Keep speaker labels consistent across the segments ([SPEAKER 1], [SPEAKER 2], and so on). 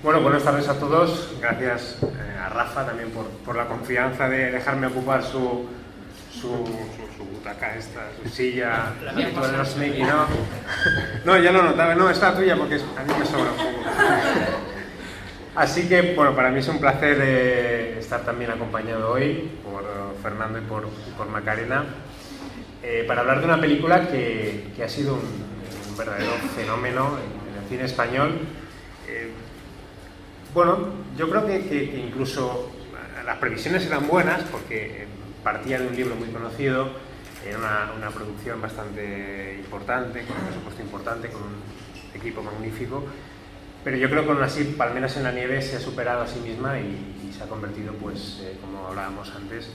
[SPEAKER 1] Bueno, buenas tardes a todos. Gracias a Rafa también por la confianza de dejarme ocupar su butaca esta, su silla habitual de los Snakey, ¿no? No, ya lo notaba, no, es la tuya porque a mí me sobra un poco. Así que, bueno, para mí es un placer estar también acompañado hoy por Fernando y por Macarena para hablar de una película que ha sido un verdadero fenómeno en el cine español. Bueno, yo creo que incluso las previsiones eran buenas porque partía de un libro muy conocido, era una producción bastante importante, con un presupuesto importante, con un equipo magnífico, pero yo creo que aún así Palmeras en la nieve se ha superado a sí misma y se ha convertido, pues, como hablábamos antes,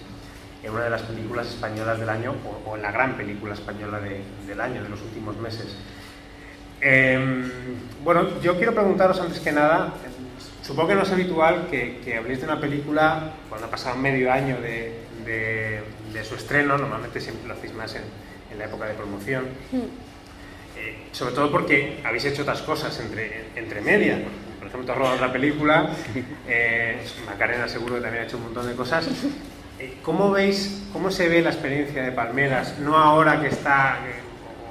[SPEAKER 1] en una de las películas españolas del año o en la gran película española del año, de los últimos meses. Bueno, yo quiero preguntaros antes que nada, supongo que no es habitual que habléis de una película cuando ha pasado medio año de su estreno, normalmente siempre lo hacéis más en la época de promoción, sobre todo porque habéis hecho otras cosas entre medias. Por ejemplo, has rodado otra película, Macarena seguro que también ha hecho un montón de cosas. ¿Cómo veis, cómo se ve la experiencia de Palmeras, no ahora que está,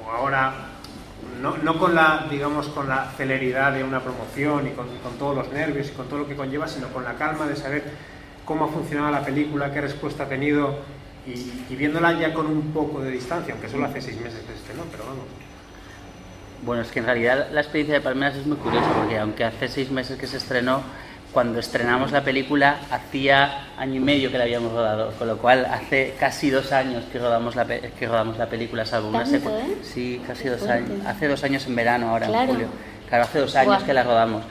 [SPEAKER 1] o ahora... No con la, digamos, con la celeridad de una promoción y con todos los nervios y con todo lo que conlleva, sino con la calma de saber cómo ha funcionado la película, qué respuesta ha tenido y viéndola ya con un poco de distancia, aunque solo hace 6 meses que se estrenó, pero vamos.
[SPEAKER 2] Bueno, es que en realidad la experiencia de Palmeras es muy curiosa porque aunque hace 6 meses que se estrenó, cuando estrenamos la película hacía año y medio que la habíamos rodado, con lo cual hace casi 2 años que rodamos la película, salvo una secuencia. Sí, casi 2 años. Hace 2 años en verano, ahora en julio. Claro, hace 2 años que la rodamos.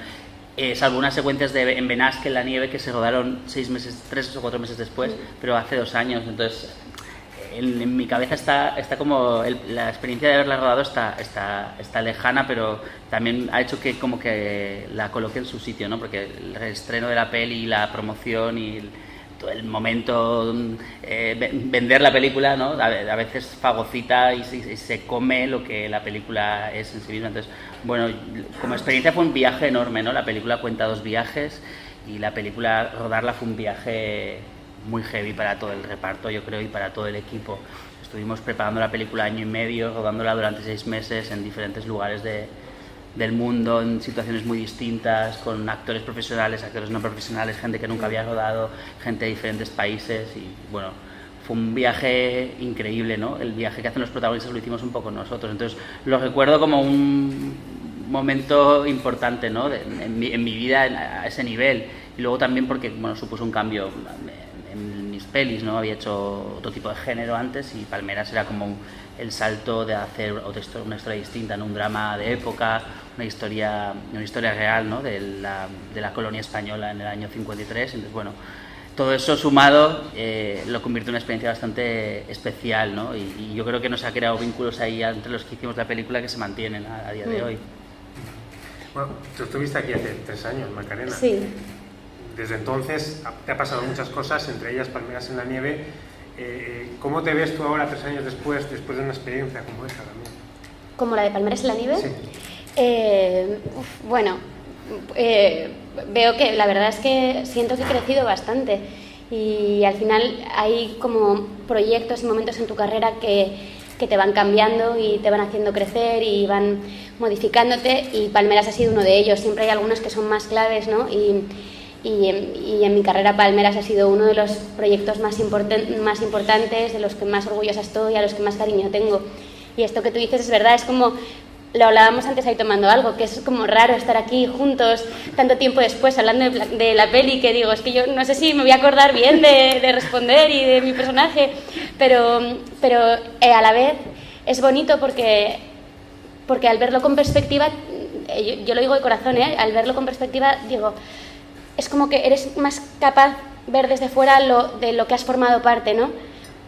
[SPEAKER 2] Salvo unas secuencias en Benasque, en la nieve, que se rodaron 6 meses, 3 o 4 meses después, pero hace 2 años. Entonces, en mi cabeza está como la experiencia de haberla rodado está lejana, pero también ha hecho que como que la coloque en su sitio, ¿no? Porque el estreno de la peli y la promoción y todo el momento, vender la película, ¿no? A veces fagocita y se come lo que la película es en sí misma. Entonces, bueno, como experiencia fue un viaje enorme, ¿no? La película cuenta 2 viajes y la película, rodarla fue un viaje muy heavy para todo el reparto, yo creo, y para todo el equipo. Estuvimos preparando la película año y medio, rodándola durante 6 meses en diferentes lugares del mundo, en situaciones muy distintas, con actores profesionales, actores no profesionales, gente que nunca había rodado, gente de diferentes países y, bueno, fue un viaje increíble, ¿no? El viaje que hacen los protagonistas lo hicimos un poco nosotros, entonces lo recuerdo como un momento importante, ¿no? en mi vida a ese nivel, y luego también porque, bueno, supuso un cambio en mis pelis, ¿no? Había hecho otro tipo de género antes y Palmeras era como el salto de hacer una historia distinta, ¿no? Un drama de época, una historia real, ¿no? de la colonia española en el año 53. Entonces, bueno, todo eso sumado lo convirtió en una experiencia bastante especial, ¿no? Y yo creo que nos ha creado vínculos ahí entre los que hicimos la película que se mantienen a día de hoy.
[SPEAKER 1] Bueno, tú estuviste aquí hace 3 años, Macarena.
[SPEAKER 3] Sí.
[SPEAKER 1] Desde entonces te ha pasado muchas cosas, entre ellas Palmeras en la nieve. ¿Cómo te ves tú ahora, 3 años después de una experiencia como esa también?
[SPEAKER 3] ¿Como la de Palmeras en la nieve?
[SPEAKER 1] Sí.
[SPEAKER 3] Bueno, veo que la verdad es que siento que he crecido bastante y al final hay como proyectos y momentos en tu carrera que te van cambiando y te van haciendo crecer y van modificándote, y Palmeras ha sido uno de ellos. Siempre hay algunos que son más claves, ¿no? Y en mi carrera Palmeras ha sido uno de los proyectos más importantes, de los que más orgullosa estoy, a los que más cariño tengo. Y esto que tú dices es verdad, es como, lo hablábamos antes ahí tomando algo, que es como raro estar aquí juntos tanto tiempo después hablando de la peli, que digo, es que yo no sé si me voy a acordar bien de responder y de mi personaje, pero a la vez es bonito porque al verlo con perspectiva, yo lo digo de corazón, al verlo con perspectiva digo, es como que eres más capaz de ver desde fuera de lo que has formado parte, ¿no?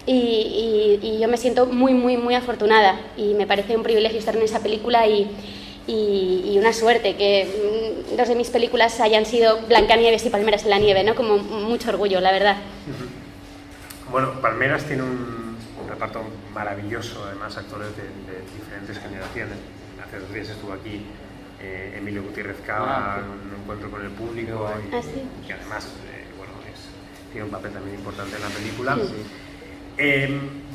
[SPEAKER 3] Y yo me siento muy, muy, muy afortunada y me parece un privilegio estar en esa película y una suerte que 2 de mis películas hayan sido Blancanieves y Palmeras en la nieve, ¿no? Como mucho orgullo, la verdad.
[SPEAKER 1] Bueno, Palmeras tiene un reparto maravilloso, además actores de diferentes generaciones. Hace 2 días estuvo aquí Emilio Gutiérrez Cava, un encuentro con el público, y que además bueno, tiene un papel también importante en la película.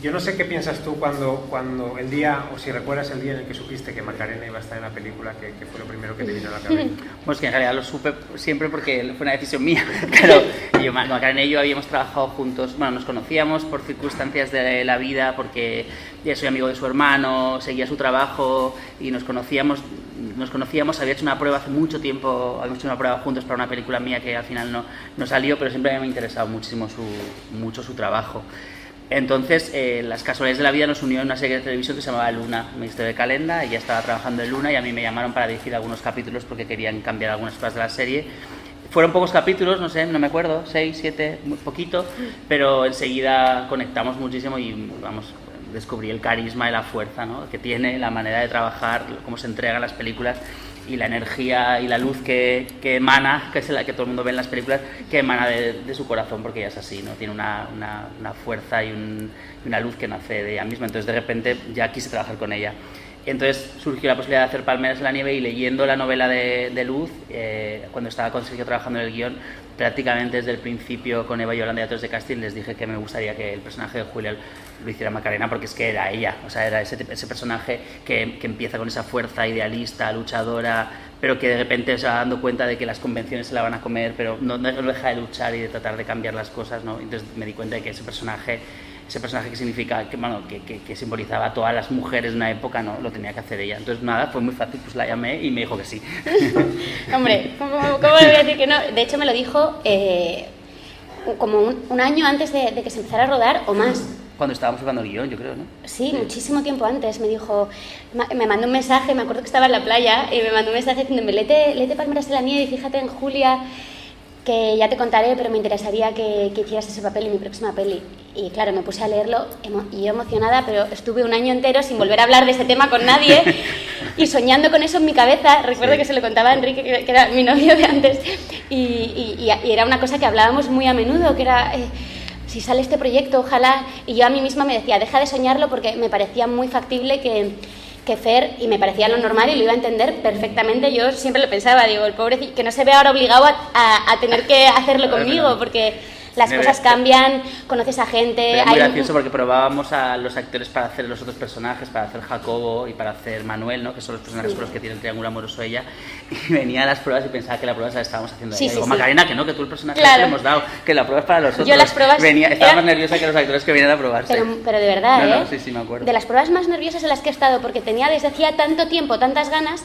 [SPEAKER 1] Yo no sé qué piensas tú cuando el día, o si recuerdas el día en el que supiste que Macarena iba a estar en la película, que fue lo primero que te vino a la cabeza.
[SPEAKER 2] Pues que en realidad lo supe siempre porque fue una decisión mía, pero Macarena y yo habíamos trabajado juntos, bueno, nos conocíamos por circunstancias de la vida, porque ya soy amigo de su hermano, seguía su trabajo y nos conocíamos, había hecho una prueba hace mucho tiempo, habíamos hecho una prueba juntos para una película mía que al final no salió, pero siempre me ha interesado muchísimo su trabajo. Entonces, las casualidades de la vida nos unió en una serie de televisión que se llamaba Luna, Ministerio de Calenda. Ella estaba trabajando en Luna y a mí me llamaron para dirigir algunos capítulos porque querían cambiar algunas cosas de la serie. Fueron pocos capítulos, no sé, no me acuerdo, 6, 7, muy poquito, pero enseguida conectamos muchísimo y descubrí el carisma y la fuerza, ¿no?, que tiene, la manera de trabajar, cómo se entregan las películas y la energía y la luz que emana, que es la que todo el mundo ve en las películas, que emana de su corazón, porque ella es así, ¿no? Tiene una fuerza y una luz que nace de ella misma. Entonces, de repente, ya quise trabajar con ella. Entonces surgió la posibilidad de hacer Palmeras en la nieve y leyendo la novela de Luz, cuando estaba con Sergio trabajando en el guión, prácticamente desde el principio con Eva y Yolanda y Atores de Casting les dije que me gustaría que el personaje de Julia lo hiciera Macarena, porque es que era ella, o sea, era ese personaje que empieza con esa fuerza idealista, luchadora, pero que de repente se va dando cuenta de que las convenciones se la van a comer, pero no deja de luchar y de tratar de cambiar las cosas, ¿no? Entonces me di cuenta de que ese personaje que significa, que simbolizaba a todas las mujeres de una época, no lo tenía que hacer ella. Entonces nada, fue muy fácil, pues la llamé y me dijo que sí.
[SPEAKER 3] Hombre, ¿cómo le voy a decir que no? De hecho me lo dijo como un año antes de que se empezara a rodar o más.
[SPEAKER 2] Cuando estábamos jugando el guión, yo creo, ¿no?
[SPEAKER 3] Sí, muchísimo tiempo antes. Me dijo, me mandó un mensaje, me acuerdo que estaba en la playa y me mandó un mensaje diciéndome, léete Palmeras en la nieve y fíjate en Julia, que ya te contaré, pero me interesaría que hicieras ese papel en mi próxima peli. Y claro, me puse a leerlo y yo emocionada, pero estuve un año entero sin volver a hablar de ese tema con nadie y soñando con eso en mi cabeza. Recuerdo que se lo contaba a Enrique, que era mi novio de antes, y era una cosa que hablábamos muy a menudo, que era... si sale este proyecto, ojalá. Y yo a mí misma me decía, deja de soñarlo, porque me parecía muy factible que Fer, y me parecía lo normal y lo iba a entender perfectamente. Yo siempre lo pensaba, digo, el pobre, que no se ve ahora obligado a tener que hacerlo conmigo, porque las cosas cambian, conoces a gente.
[SPEAKER 2] Era muy gracioso porque probábamos a los actores para hacer los otros personajes, para hacer Jacobo y para hacer Manuel, ¿no?, que son los personajes con los que tiene el triángulo amoroso ella, y venía a las pruebas y pensaba que la prueba se la estábamos haciendo a ella. Digo, Macarena, que no, que tú el personaje que le hemos dado, que la prueba es para los otros.
[SPEAKER 3] Yo las pruebas...
[SPEAKER 2] Estaba más nerviosa que los actores que venían a probarse.
[SPEAKER 3] Pero de verdad,
[SPEAKER 2] Sí, me acuerdo.
[SPEAKER 3] De las pruebas más nerviosas en las que he estado, porque tenía desde hacía tanto tiempo, tantas ganas,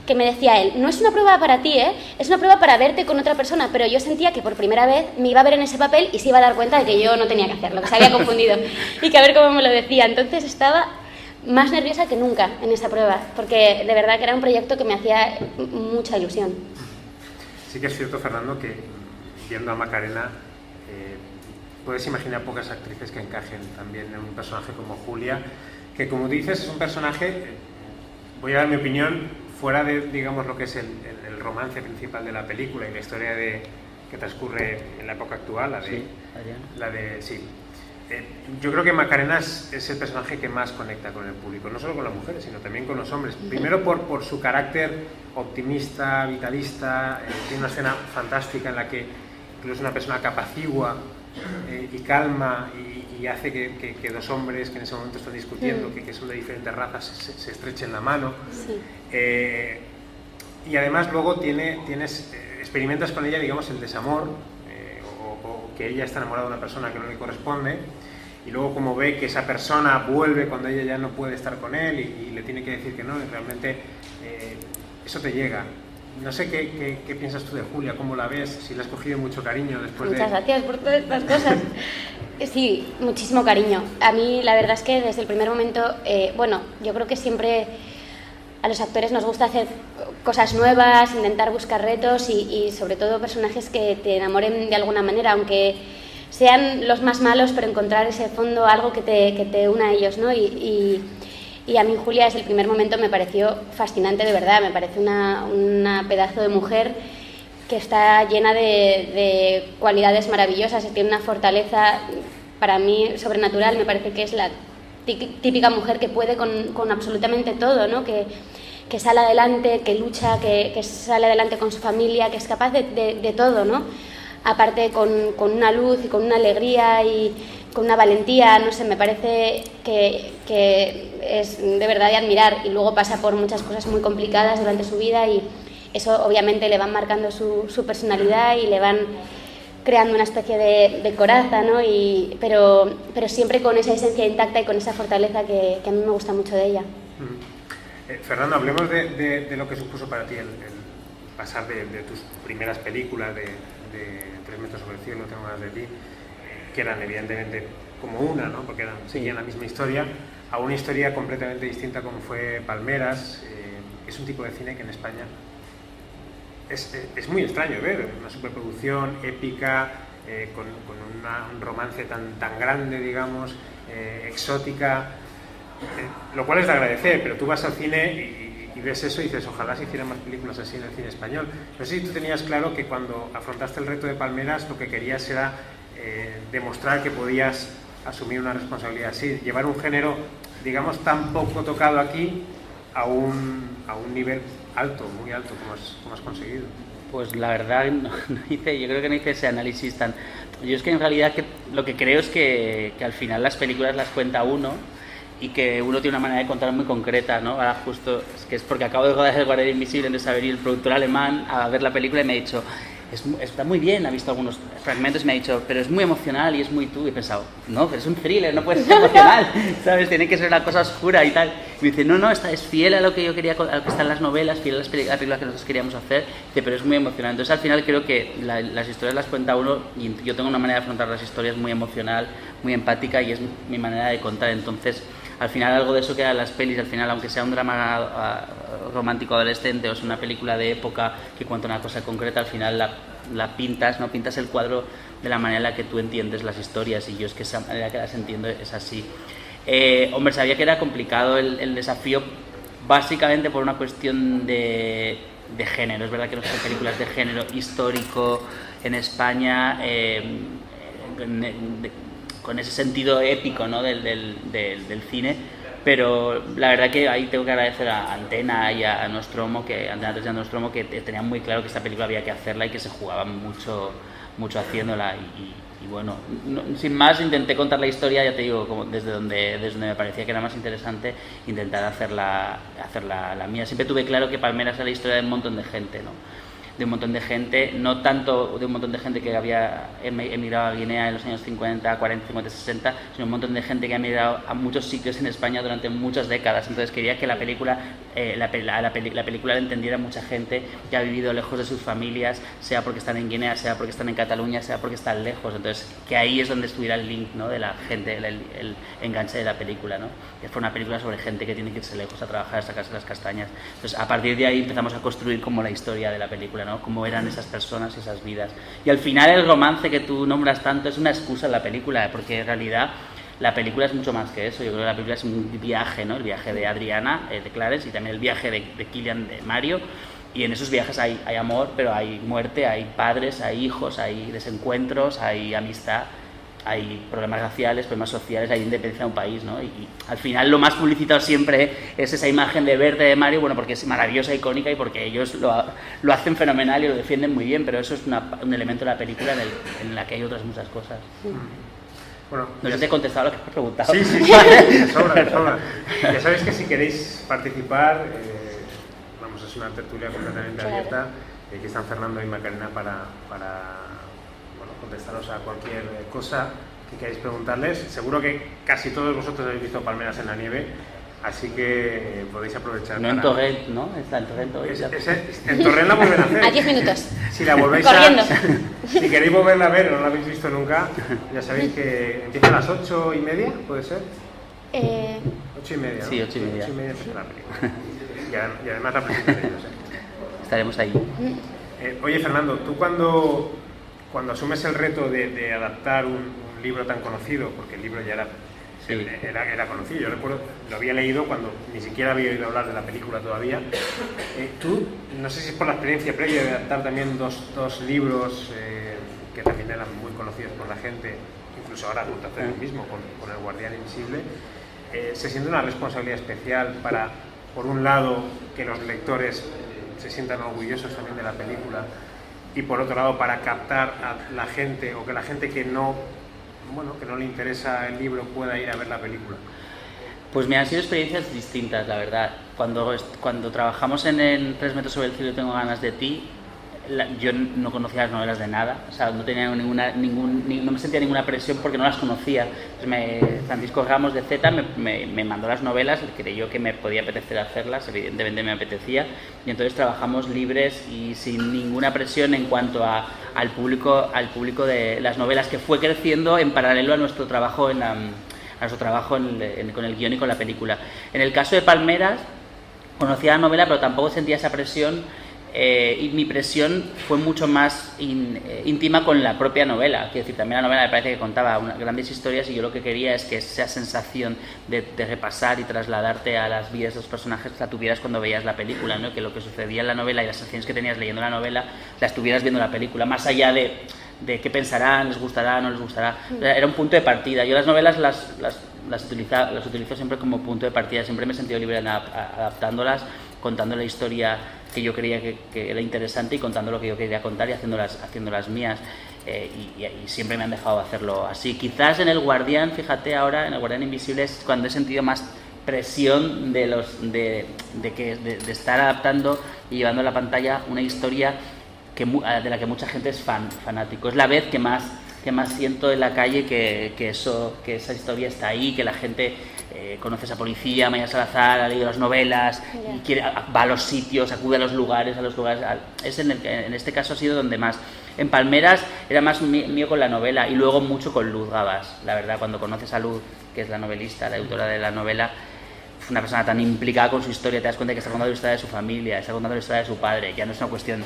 [SPEAKER 3] que me decía él, no es una prueba para ti, es una prueba para verte con otra persona, pero yo sentía que por primera vez me iba a ver en ese papel y se iba a dar cuenta de que yo no tenía que hacerlo, que se había confundido, y que a ver cómo me lo decía. Entonces estaba más nerviosa que nunca en esa prueba, porque de verdad que era un proyecto que me hacía mucha ilusión.
[SPEAKER 1] Sí que es cierto, Fernando, que viendo a Macarena puedes imaginar pocas actrices que encajen también en un personaje como Julia, que, como dices, es un personaje, voy a dar mi opinión, fuera de, digamos, lo que es el romance principal de la película y la historia que transcurre en la época actual, yo creo que Macarena es el personaje que más conecta con el público, no solo con las mujeres, sino también con los hombres. Primero por su carácter optimista, vitalista, tiene una escena fantástica en la que incluso una persona que apacigua y calma y hace que dos hombres que en ese momento están discutiendo, que son de diferentes razas, se estrechen la mano.
[SPEAKER 3] Sí.
[SPEAKER 1] Y además luego experimentas con ella, digamos, el desamor, o que ella está enamorada de una persona que no le corresponde, y luego como ve que esa persona vuelve cuando ella ya no puede estar con él y le tiene que decir que no, y realmente eso te llega. No sé qué piensas tú de Julia, cómo la ves, si le has cogido mucho cariño después
[SPEAKER 3] Muchas gracias por todas estas cosas. Sí, muchísimo cariño. A mí la verdad es que desde el primer momento, yo creo que siempre a los actores nos gusta hacer cosas nuevas, intentar buscar retos y sobre todo personajes que te enamoren de alguna manera, aunque sean los más malos, pero encontrar ese fondo, algo que te una a ellos, ¿no? Y a mí Julia desde el primer momento me pareció fascinante, de verdad, me parece una pedazo de mujer que está llena de cualidades maravillosas, que tiene una fortaleza para mí sobrenatural. Me parece que es la típica mujer que puede con absolutamente todo, ¿no? Que que sale adelante, que lucha, que sale adelante con su familia, que es capaz de todo, ¿no? Aparte con una luz y con una alegría y con una valentía, no sé, me parece que es de verdad de admirar, y luego pasa por muchas cosas muy complicadas durante su vida y eso obviamente le van marcando su personalidad y le van creando una especie de coraza, ¿no? Pero siempre con esa esencia intacta y con esa fortaleza que a mí me gusta mucho de ella.
[SPEAKER 1] Fernando, hablemos de lo que supuso para ti el pasar de tus primeras películas de 3 metros sobre el cielo, Tengo ganas de ti, que eran evidentemente como una, ¿no? Porque seguían la misma historia, a una historia completamente distinta como fue Palmeras. Es un tipo de cine que en España es muy extraño ver, una superproducción épica, con un romance tan grande, digamos, exótica, lo cual es de agradecer, pero tú vas al cine y ves eso y dices, ojalá se hicieran más películas así en el cine español. No sé si tú tenías claro que cuando afrontaste el reto de Palmeras lo que querías era demostrar que podías asumir una responsabilidad así, llevar un género, digamos, tan poco tocado aquí a un nivel alto, muy alto, como has conseguido.
[SPEAKER 2] Pues la verdad, yo creo que no hice ese análisis tan... Yo es que en realidad lo que creo es que al final las películas las cuenta uno y que uno tiene una manera de contar muy concreta, ¿no? Ahora justo, es porque acabo de rodar El Guardián Invisible, entonces ha venido el productor alemán a ver la película y me ha dicho, está muy bien, ha visto algunos fragmentos y me ha dicho, pero es muy emocional y es muy tú. Y he pensado, no, pero es un thriller, no puede ser emocional, ¿sabes? Tiene que ser una cosa oscura y tal. Y me dice, no, es fiel a lo que yo quería, a lo que están las novelas, fiel a las películas que nosotros queríamos hacer. Dice, pero es muy emocional. Entonces al final creo que las historias las cuenta uno y yo tengo una manera de afrontar las historias muy emocional, muy empática y es mi manera de contar. Entonces al final algo de eso queda en las pelis, al final aunque sea un drama romántico adolescente o es una película de época que cuenta una cosa concreta, al final la pintas, ¿no? Pintas el cuadro de la manera en la que tú entiendes las historias y yo es que esa manera que las entiendo es así. Hombre, sabía que era complicado el desafío básicamente por una cuestión de género. Es verdad que no son películas de género histórico en España, con ese sentido épico, ¿no? del cine, pero la verdad que ahí tengo que agradecer a Antena y a Nostromo, Antena 3 y a Nostromo, que tenían muy claro que esta película había que hacerla y que se jugaba mucho haciéndola y bueno, sin más intenté contar la historia, ya te digo, como desde donde me parecía que era más interesante, intentar hacer la mía. Siempre tuve claro que Palmeras era la historia de un montón de gente, ¿no? De un montón de gente, no tanto de un montón de gente que había emigrado a Guinea en los años 50, 40, 50, 60, sino un montón de gente que ha emigrado a muchos sitios en España durante muchas décadas. Entonces quería que la película la entendiera mucha gente que ha vivido lejos de sus familias, sea porque están en Guinea, sea porque están en Cataluña, sea porque están lejos. Entonces que ahí es donde estuviera el link, ¿no? De la gente, el enganche de la película, ¿no? Que fue una película sobre gente que tiene que irse lejos a trabajar, a sacarse las castañas. Entonces a partir de ahí empezamos a construir como la historia de la película, ¿no? Cómo eran esas personas y esas vidas. Y al final el romance que tú nombras tanto es una excusa en la película, porque en realidad la película es mucho más que eso. Yo creo que la película es un viaje, ¿no? El viaje de Adriana, de Clarence, y también el viaje de Killian, de Mario. Y en esos viajes hay amor, pero hay muerte, hay padres, hay hijos, hay desencuentros, hay amistad, hay problemas raciales, problemas sociales, hay independencia de un país, ¿no? Y al final lo más publicitado siempre es esa imagen de verde de Mario, bueno, porque es maravillosa, icónica y porque ellos lo hacen fenomenal y lo defienden muy bien, pero eso es un elemento de la película en la que hay otras muchas cosas.
[SPEAKER 1] Bueno,
[SPEAKER 2] no te he contestado lo que me has preguntado.
[SPEAKER 1] Sí, de sobra. Ya sabéis que si queréis participar, es una tertulia completamente abierta. Aquí están Fernando y Macarena para contestaros a cualquier cosa que queráis preguntarles. Seguro que casi todos vosotros habéis visto Palmeras en la nieve, así que podéis aprovechar.
[SPEAKER 2] No en Torrent, ¿no? Está en Torrent hoy.
[SPEAKER 1] En Torrent la vuelven a hacer.
[SPEAKER 3] A 10 minutos.
[SPEAKER 1] Si la volvéis
[SPEAKER 3] corriendo.
[SPEAKER 1] Si queréis volverla a ver o no la habéis visto nunca, ya sabéis que empieza a las 8:30, ¿puede ser? 8:30, ¿no?
[SPEAKER 2] Sí, 8:30.
[SPEAKER 1] 8:30 empieza la película. Y además la presentan ellos.
[SPEAKER 2] Estaremos ahí.
[SPEAKER 1] Oye, Fernando, tú cuando asumes el reto de adaptar un libro tan conocido, porque el libro ya era conocido, yo recuerdo, lo había leído cuando ni siquiera había oído hablar de la película todavía. Tú, no sé si es por la experiencia previa de adaptar también dos libros que también eran muy conocidos por la gente, incluso ahora junto a hacer el mismo con El Guardián Invisible, se siente una responsabilidad especial para por un lado, que los lectores se sientan orgullosos también de la película, y por otro lado, para captar a la gente, o que la gente que no le interesa el libro pueda ir a ver la película?
[SPEAKER 2] Pues me han sido experiencias distintas, la verdad. Cuando trabajamos en 3 metros sobre el cielo y tengo ganas de ti, yo no conocía las novelas de nada, o sea, no tenía no me sentía ninguna presión porque no las conocía. Entonces Francisco Ramos de Z me mandó las novelas, creyó que me podía apetecer hacerlas, evidentemente me apetecía, y entonces trabajamos libres y sin ninguna presión en cuanto al público de las novelas, que fue creciendo en paralelo a nuestro trabajo con el guión y con la película. En el caso de Palmeras, conocía la novela, pero tampoco sentía esa presión. Y mi presión fue mucho más íntima con la propia novela. Quiero decir, también la novela me parece que contaba grandes historias, y yo lo que quería es que esa sensación de repasar y trasladarte a las vidas de los personajes la tuvieras cuando veías la película, ¿no? Que lo que sucedía en la novela y las sensaciones que tenías leyendo la novela las tuvieras viendo la película, más allá de qué pensarán, les gustará, no les gustará. Era un punto de partida. Yo las novelas las utilizo siempre como punto de partida. Siempre me he sentido libre adaptándolas, contando la historia que yo creía que era interesante y contando lo que yo quería contar y haciéndolas mías, y siempre me han dejado hacerlo así. Quizás en El Guardián, fíjate ahora, en El Guardián Invisible es cuando he sentido más presión de estar adaptando y llevando a la pantalla una historia de la que mucha gente es fanático. Es la vez que más siento en la calle que esa historia está ahí, que la gente conoce a esa policía, Maya Salazar, ha leído las novelas, y va a los sitios, acude a los lugares. En este caso ha sido donde más. En Palmeras era más mío con la novela, y luego mucho con Luz Gabas. La verdad, cuando conoces a Luz, que es la novelista, la autora de la novela, es una persona tan implicada con su historia, te das cuenta que está contando la historia de su familia, está contando la historia de su padre. Ya no es una cuestión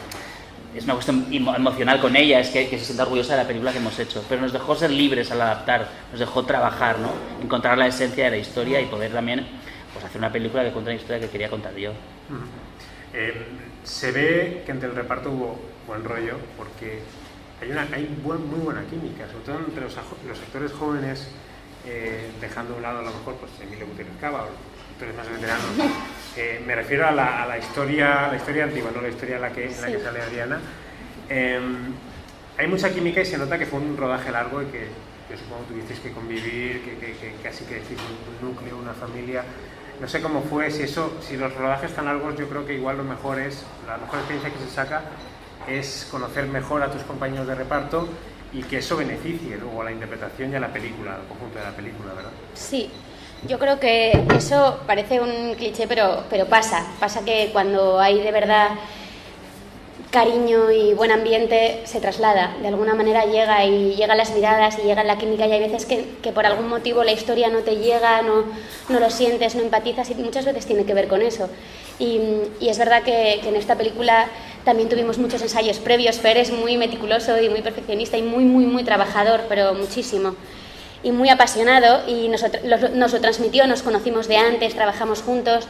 [SPEAKER 2] emocional con ella, es que se sienta orgullosa de la película que hemos hecho, pero nos dejó ser libres al adaptar, nos dejó trabajar, ¿no? Encontrar la esencia de la historia y poder también hacer una película que cuenta la historia que quería contar yo.
[SPEAKER 1] Se ve que entre el reparto hubo buen rollo, porque hay muy buena química, sobre todo entre los actores jóvenes, dejando a un lado a lo mejor Emilio Gutiérrez Cava, actores más veteranos. Me refiero a la historia antigua, no la historia en la que sale Adriana. Hay mucha química y se nota que fue un rodaje largo y que supongo tuvisteis que convivir, que casi que decís un núcleo, una familia. No sé cómo fue, si los rodajes tan largos, yo creo que igual la mejor experiencia que se saca es conocer mejor a tus compañeros de reparto y que eso beneficie luego a la interpretación y a la película, al conjunto de la película, ¿verdad?
[SPEAKER 3] Sí. Yo creo que eso parece un cliché, pero pasa que cuando hay de verdad cariño y buen ambiente se traslada, de alguna manera llega las miradas y llega la química, y hay veces que por algún motivo la historia no te llega, no lo sientes, no empatizas, y muchas veces tiene que ver con eso. Y es verdad que en esta película también tuvimos muchos ensayos previos. Fer es muy meticuloso y muy perfeccionista y muy trabajador, pero muchísimo. Y muy apasionado, y nos lo transmitió, nos conocimos de antes, trabajamos juntos,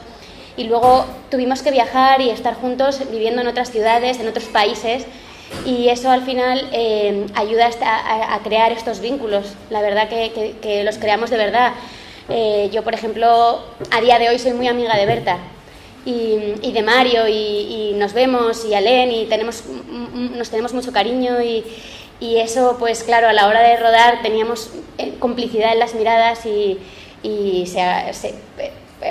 [SPEAKER 3] y luego tuvimos que viajar y estar juntos viviendo en otras ciudades, en otros países, y eso al final ayuda a crear estos vínculos. La verdad que los creamos de verdad. Yo, por ejemplo, a día de hoy soy muy amiga de Berta y de Mario, y nos vemos, y Alén, y nos tenemos mucho cariño, y eso, pues claro, a la hora de rodar teníamos complicidad en las miradas, y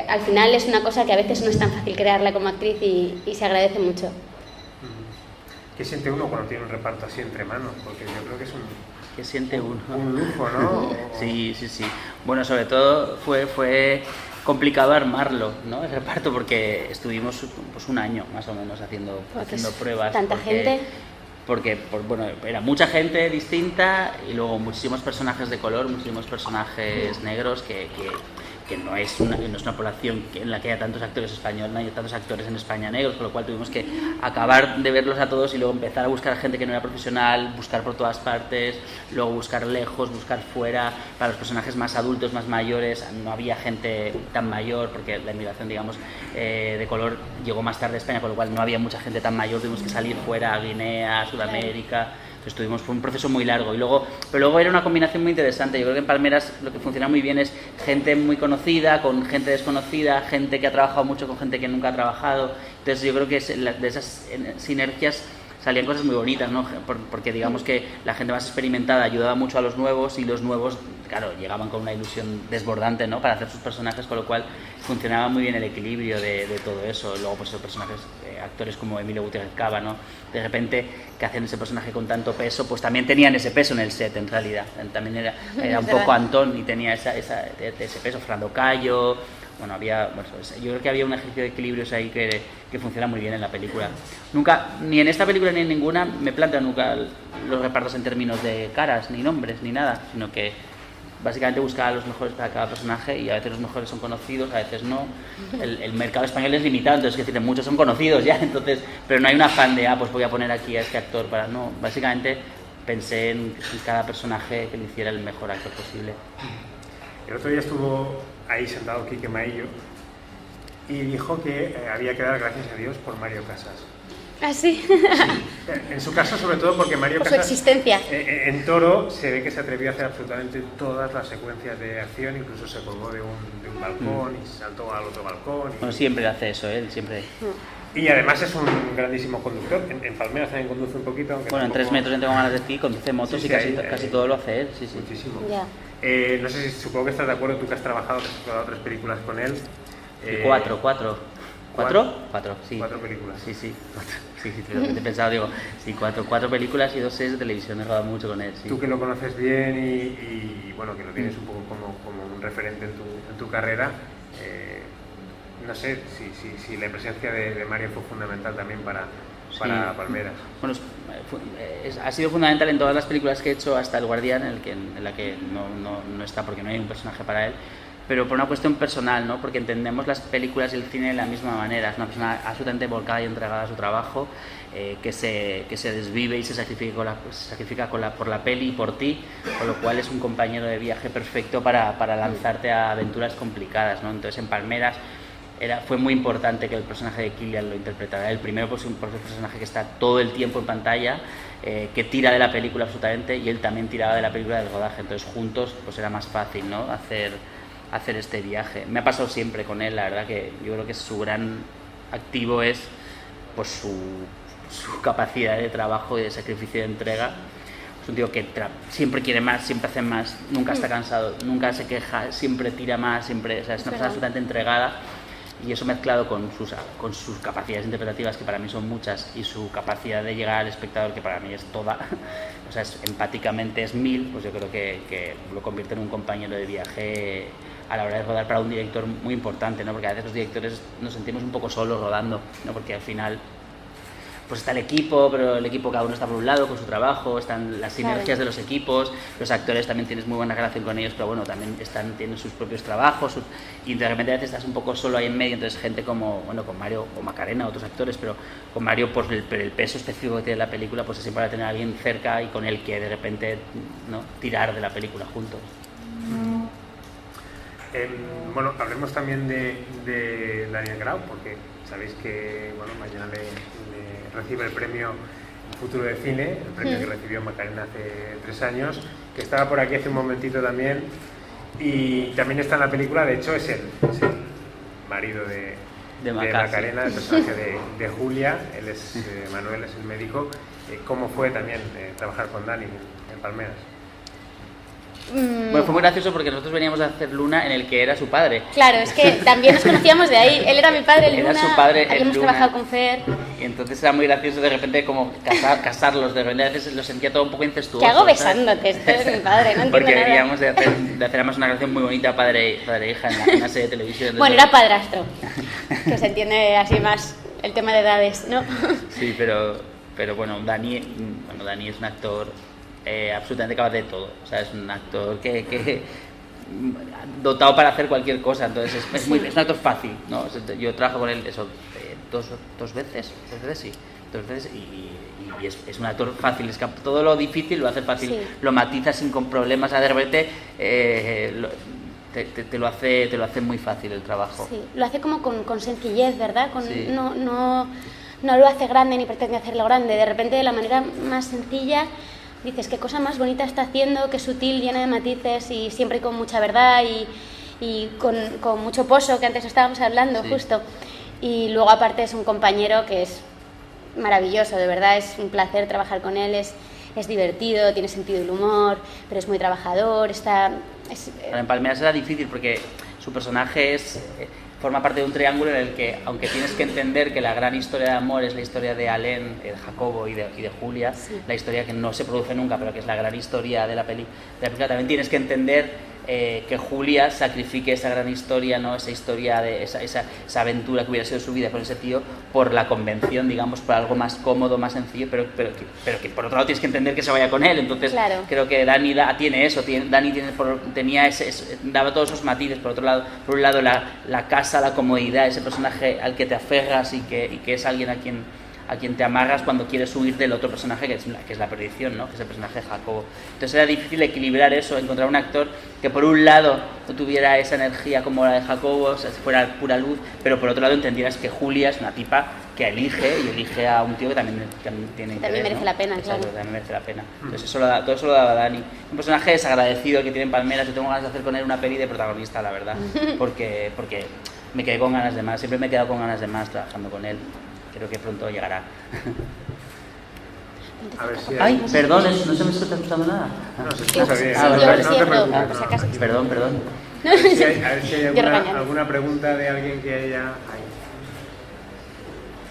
[SPEAKER 3] al final es una cosa que a veces no es tan fácil crearla como actriz, y se agradece mucho.
[SPEAKER 2] ¿Qué siente uno cuando tiene un reparto así entre manos? Porque yo creo que es
[SPEAKER 1] ¿Qué siente uno?
[SPEAKER 2] Un lujo, ¿no?
[SPEAKER 1] Sí. Bueno, sobre todo fue complicado armarlo, ¿no? El reparto, porque estuvimos pues un año más o menos haciendo pruebas.
[SPEAKER 3] ¿Tanta gente?
[SPEAKER 1] Porque bueno, era mucha gente distinta, y luego muchísimos personajes de color, muchísimos personajes negros, que no es una población en la que haya tantos actores españoles, no hay tantos actores en España negros, con lo cual tuvimos que acabar de verlos a todos y luego empezar a buscar gente que no era profesional, buscar por todas partes, luego buscar lejos, buscar fuera. Para los personajes más adultos, más mayores, no había gente tan mayor, porque la inmigración, digamos, de color llegó más tarde a España, con lo cual no había mucha gente tan mayor, tuvimos que salir fuera, a Guinea, a Sudamérica.
[SPEAKER 2] Entonces fue un proceso muy largo. Pero luego era una combinación muy interesante. Yo creo que en Palmeras lo que funciona muy bien es gente muy conocida, con gente desconocida, gente que ha trabajado mucho con gente que nunca ha trabajado. Entonces yo creo que de esas sinergias salían cosas muy bonitas, ¿no? Porque digamos que la gente más experimentada ayudaba mucho a los nuevos y los nuevos, claro, llegaban con una ilusión desbordante, ¿no? Para hacer sus personajes, con lo cual funcionaba muy bien el equilibrio de todo eso. Luego pues los personajes, actores como Emilio Gutiérrez Cava, ¿no? De repente que hacían ese personaje con tanto peso, pues también tenían ese peso en el set en realidad. También era un poco Antón y tenía ese peso. Fernando Cayo. Bueno, yo creo que había un ejercicio de equilibrios ahí que funciona muy bien en la película. Nunca, ni en esta película ni en ninguna, me planteo nunca los repartos en términos de caras, ni nombres, ni nada, sino que básicamente buscaba a los mejores para cada personaje y a veces los mejores son conocidos, a veces no. El mercado español es limitado, entonces es decir, muchos son conocidos ya, entonces, pero no hay un afán de, pues voy a poner aquí a este actor para... No, básicamente pensé en cada personaje que le hiciera el mejor actor posible.
[SPEAKER 1] El otro día estuvo ahí sentado Quique Maillo y dijo que había que dar gracias a Dios por Mario Casas.
[SPEAKER 3] ¿Ah, sí?
[SPEAKER 1] Sí. En su caso, sobre todo porque Mario
[SPEAKER 3] por
[SPEAKER 1] Casas...
[SPEAKER 3] su existencia.
[SPEAKER 1] En Toro se ve que se atrevió a hacer absolutamente todas las secuencias de acción, incluso se colgó de un balcón y saltó al otro balcón.
[SPEAKER 2] Bueno, siempre hace eso, él siempre...
[SPEAKER 1] Y además es un grandísimo conductor. En Palmeras también conduce un poquito. Aunque
[SPEAKER 2] bueno,
[SPEAKER 1] tampoco...
[SPEAKER 2] en 3 metros tengo ganas de ti, conduce motos
[SPEAKER 1] sí,
[SPEAKER 2] y casi todo lo hace él. Sí, sí.
[SPEAKER 1] Muchísimo.
[SPEAKER 3] Ya.
[SPEAKER 1] No sé si supongo que estás de acuerdo, tú que has trabajado, que has rodado 3 películas con él.
[SPEAKER 2] Cuatro, sí.
[SPEAKER 1] 4 películas.
[SPEAKER 2] Sí, sí, te he pensado, digo, sí, cuatro películas y 2 series de televisión, he rodado mucho con él, sí.
[SPEAKER 1] Tú que lo conoces bien y bueno, que lo tienes un poco como un referente en tu carrera, no sé si la presencia de Mario fue fundamental también para Palmeras.
[SPEAKER 2] Bueno, ha sido fundamental en todas las películas que he hecho hasta El Guardián, en la que no está porque no hay un personaje para él, pero por una cuestión personal, ¿no? Porque entendemos las películas y el cine de la misma manera. Es una persona absolutamente volcada y entregada a su trabajo, que se desvive y se sacrifica por la peli y por ti, con lo cual es un compañero de viaje perfecto para lanzarte a aventuras complicadas, ¿no? Entonces en Palmeras fue muy importante que el personaje de Kilian lo interpretara. El primero por un personaje que está todo el tiempo en pantalla, que tira de la película absolutamente, y él también tiraba de la película del rodaje. Entonces juntos pues era más fácil, ¿no? hacer este viaje. Me ha pasado siempre con él, la verdad que yo creo que su gran activo es pues su capacidad de trabajo y de sacrificio y de entrega. Es un tío que siempre quiere más, siempre hace más, nunca está cansado, nunca se queja, siempre tira más, siempre, o sea, es una persona absolutamente entregada. Y eso mezclado con sus capacidades interpretativas, que para mí son muchas, y su capacidad de llegar al espectador, que para mí es toda, o sea, empáticamente es 1000, pues yo creo que lo convierte en un compañero de viaje a la hora de rodar para un director muy importante, ¿no? Porque a veces los directores nos sentimos un poco solos rodando, ¿no? Porque al final pues está el equipo, pero el equipo cada uno está por un lado con su trabajo, están las sinergias de los equipos, los actores también tienes muy buena relación con ellos, pero bueno, también tienen sus propios trabajos, y de repente a veces estás un poco solo ahí en medio. Entonces gente como, bueno, con Mario o Macarena, otros actores, pero con Mario por el peso específico que tiene la película, pues es siempre para tener a alguien cerca y con el que de repente, ¿no?, tirar de la película juntos.
[SPEAKER 1] Bueno, hablemos también de Daniel Grau, porque sabéis que bueno, mañana le recibe el premio Futuro de Cine, el premio que recibió Macarena hace 3 años, que estaba por aquí hace un momentito también, y también está en la película. De hecho es el marido de Macarena, el personaje de Julia. Él es Manuel, es el médico. ¿Cómo fue también trabajar con Dani en Palmeras?
[SPEAKER 2] Bueno, fue muy gracioso porque nosotros veníamos a hacer Luna en el que era su padre.
[SPEAKER 3] Claro, es que también nos conocíamos de ahí. Él era mi padre en Luna,
[SPEAKER 2] era su padre
[SPEAKER 3] habíamos trabajado con Fer.
[SPEAKER 2] Y entonces era muy gracioso de repente como casarlos, de repente a veces lo sentía todo un poco incestuoso.
[SPEAKER 3] ¿Qué hago besándote? Esto es mi padre, no entiendo
[SPEAKER 2] porque
[SPEAKER 3] nada.
[SPEAKER 2] veníamos de hacer además una relación muy bonita padre e hija en una serie de televisión.
[SPEAKER 3] Bueno, era padrastro, que se entiende así más el tema de edades, ¿no?
[SPEAKER 2] Sí, pero bueno, Dani es un actor absolutamente capaz de todo. O sea, es un actor que dotado para hacer cualquier cosa. Entonces es un actor fácil, ¿no? Yo trabajo con él dos veces y es un actor fácil. Es que todo lo difícil lo hace fácil, lo matiza sin con problemas. De repente te lo hace muy fácil el trabajo.
[SPEAKER 3] Sí, lo hace como con sencillez, ¿verdad? no lo hace grande ni pretende hacerlo grande. De repente, de la manera más sencilla, dices qué cosa más bonita está haciendo, qué sutil, llena de matices y siempre con mucha verdad y con mucho pozo, que antes estábamos hablando, justo. Y luego aparte es un compañero que es maravilloso, de verdad, es un placer trabajar con él, es divertido, tiene sentido del humor, pero es muy trabajador,
[SPEAKER 2] En Palmeras era difícil porque su personaje forma parte de un triángulo en el que, aunque tienes que entender que la gran historia de amor es la historia de Alain, de Jacobo y de Julia, la historia que no se produce nunca, pero que es la gran historia de la película, también tienes que entender que Julia sacrifique esa gran historia, ¿no? Esa historia, esa aventura que hubiera sido su vida con ese tío, por la convención, digamos, por algo más cómodo, más sencillo, pero que por otro lado tienes que entender que se vaya con él. Entonces creo que Dani tiene eso, daba todos esos matices. Por un lado la casa, la comodidad, ese personaje al que te aferras y que es alguien a quien te amarras cuando quieres huir del otro personaje que es la perdición, ¿no? Que es el personaje de Jacobo. Entonces era difícil equilibrar eso, encontrar un actor que por un lado no tuviera esa energía como la de Jacobo, o sea, fuera pura luz, pero por otro lado entendieras que Julia es una tipa que elige a un tío que también tiene interés,
[SPEAKER 3] también merece la pena.
[SPEAKER 2] Exacto,
[SPEAKER 3] claro.
[SPEAKER 2] también merece la pena. Entonces todo eso lo daba Dani. Un personaje desagradecido que tiene en Palmeras. Yo tengo ganas de hacer con él una peli de protagonista, la verdad, porque me quedé con ganas de más, siempre me he quedado con ganas de más trabajando con él. Creo que pronto llegará.
[SPEAKER 1] A ver si
[SPEAKER 2] Ay, perdón, no se me está escuchando nada.
[SPEAKER 1] No se escucha bien.
[SPEAKER 2] Vale.
[SPEAKER 1] No te preocupes.
[SPEAKER 2] Perdón.
[SPEAKER 1] A ver si hay alguna pregunta de alguien que haya...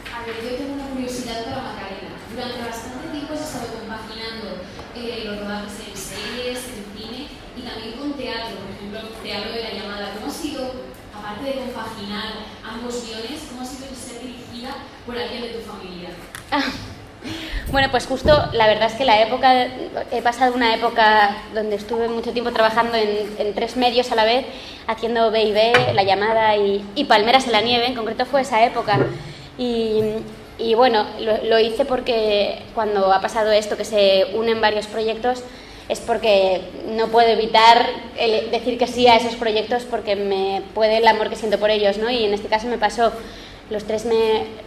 [SPEAKER 4] A ver, yo tengo una curiosidad para Macarena. Durante bastante tiempo has estado compaginando los rodajes en series, en cine y también con teatro. Por ejemplo, te hablo de La Llamada. ¿Cómo ha sido, aparte de compaginar ambos guiones, cómo ha sido ser dirigida por alguien de tu familia?
[SPEAKER 3] Bueno, pues justo la verdad es que he pasado una época donde estuve mucho tiempo trabajando en 3 medios a la vez, haciendo B&B, La Llamada y Palmeras en la Nieve. En concreto fue esa época. Y bueno, lo hice porque cuando ha pasado esto, que se unen varios proyectos, es porque no puedo evitar decir que sí a esos proyectos porque me puede el amor que siento por ellos, ¿no? Y en este caso me pasó. Los 3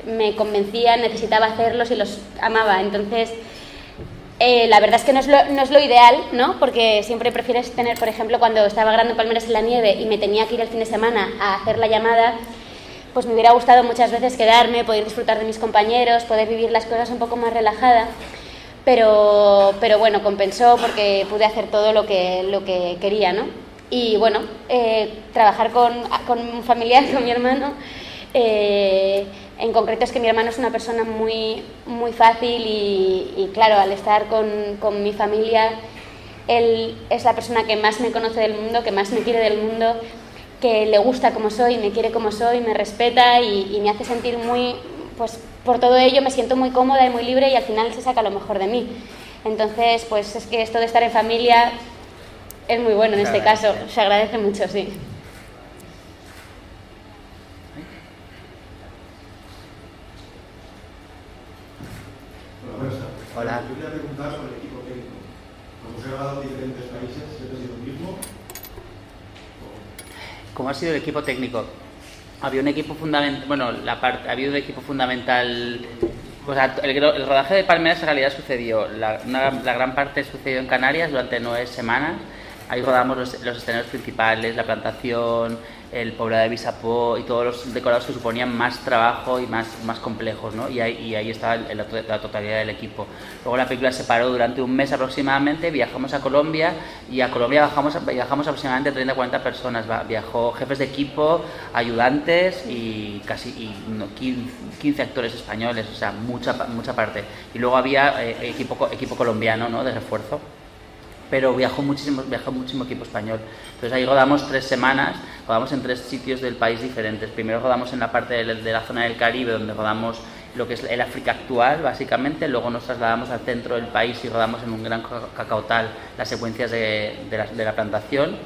[SPEAKER 3] me convencían, necesitaba hacerlos y los amaba. Entonces, la verdad es que no es lo ideal, ¿no? Porque siempre prefieres tener, por ejemplo, cuando estaba grabando Palmeras en la Nieve y me tenía que ir el fin de semana a hacer La Llamada, pues me hubiera gustado muchas veces quedarme, poder disfrutar de mis compañeros, poder vivir las cosas un poco más relajada. Pero bueno, compensó porque pude hacer todo lo que quería, ¿no? Y bueno, trabajar con un familiar, con mi hermano. En concreto es que mi hermano es una persona muy, muy fácil y claro, al estar con mi familia, él es la persona que más me conoce del mundo, que más me quiere del mundo, que le gusta como soy, me quiere como soy, me respeta y me hace sentir muy, pues por todo ello me siento muy cómoda y muy libre y al final se saca lo mejor de mí. Entonces, pues es que esto de estar en familia es muy bueno en este caso, se agradece mucho, sí.
[SPEAKER 2] Hola.
[SPEAKER 5] Yo quería preguntar sobre el equipo técnico. Como se ha grabado en diferentes países, ¿siempre ha sido el mismo?
[SPEAKER 2] ¿Cómo ha sido el equipo técnico? Había un equipo fundamental, había un equipo fundamental. O sea, el rodaje de Palmeras en realidad sucedió, la gran parte sucedió en Canarias durante 9 semanas. Ahí rodamos los escenarios principales, la plantación, el poblado de Bisapó y todos los decorados que suponían más trabajo y más complejos, ¿no? Y ahí estaba la totalidad del equipo. Luego la película se paró durante un mes aproximadamente, viajamos a Colombia y a Colombia viajamos aproximadamente 30-40 personas. Viajó jefes de equipo, ayudantes y 15 actores españoles, o sea, mucha parte. Y luego había equipo colombiano, ¿no? De refuerzo. Pero viajó muchísimo equipo español. Entonces ahí rodamos 3 semanas, rodamos en 3 sitios del país diferentes. Primero rodamos en la parte de la zona del Caribe, donde rodamos lo que es el África actual, básicamente. Luego nos trasladamos al centro del país y rodamos en un gran cacaotal las secuencias de la plantación.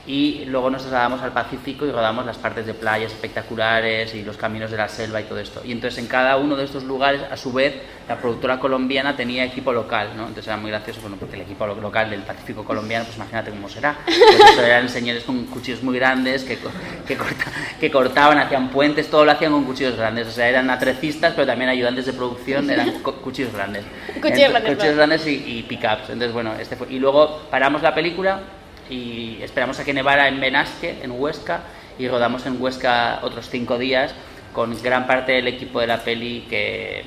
[SPEAKER 2] y luego nos trasladamos al Pacífico y rodamos las partes de playas espectaculares y los caminos de la selva y todo esto. Y entonces en cada uno de estos lugares, a su vez, la productora colombiana tenía equipo local, ¿no? Entonces era muy gracioso, bueno, porque el equipo local del Pacífico colombiano, pues imagínate cómo será. Pues eso eran señores con cuchillos muy grandes que cortaban, hacían puentes, todo lo hacían con cuchillos grandes. O sea, eran atrecistas, pero también ayudantes de producción, eran cuchillos grandes. Cuchillos grandes y pick-ups. Entonces, bueno, y luego paramos la película y esperamos a que nevara en Benasque, en Huesca, y rodamos en Huesca otros 5 días con gran parte del equipo de la peli que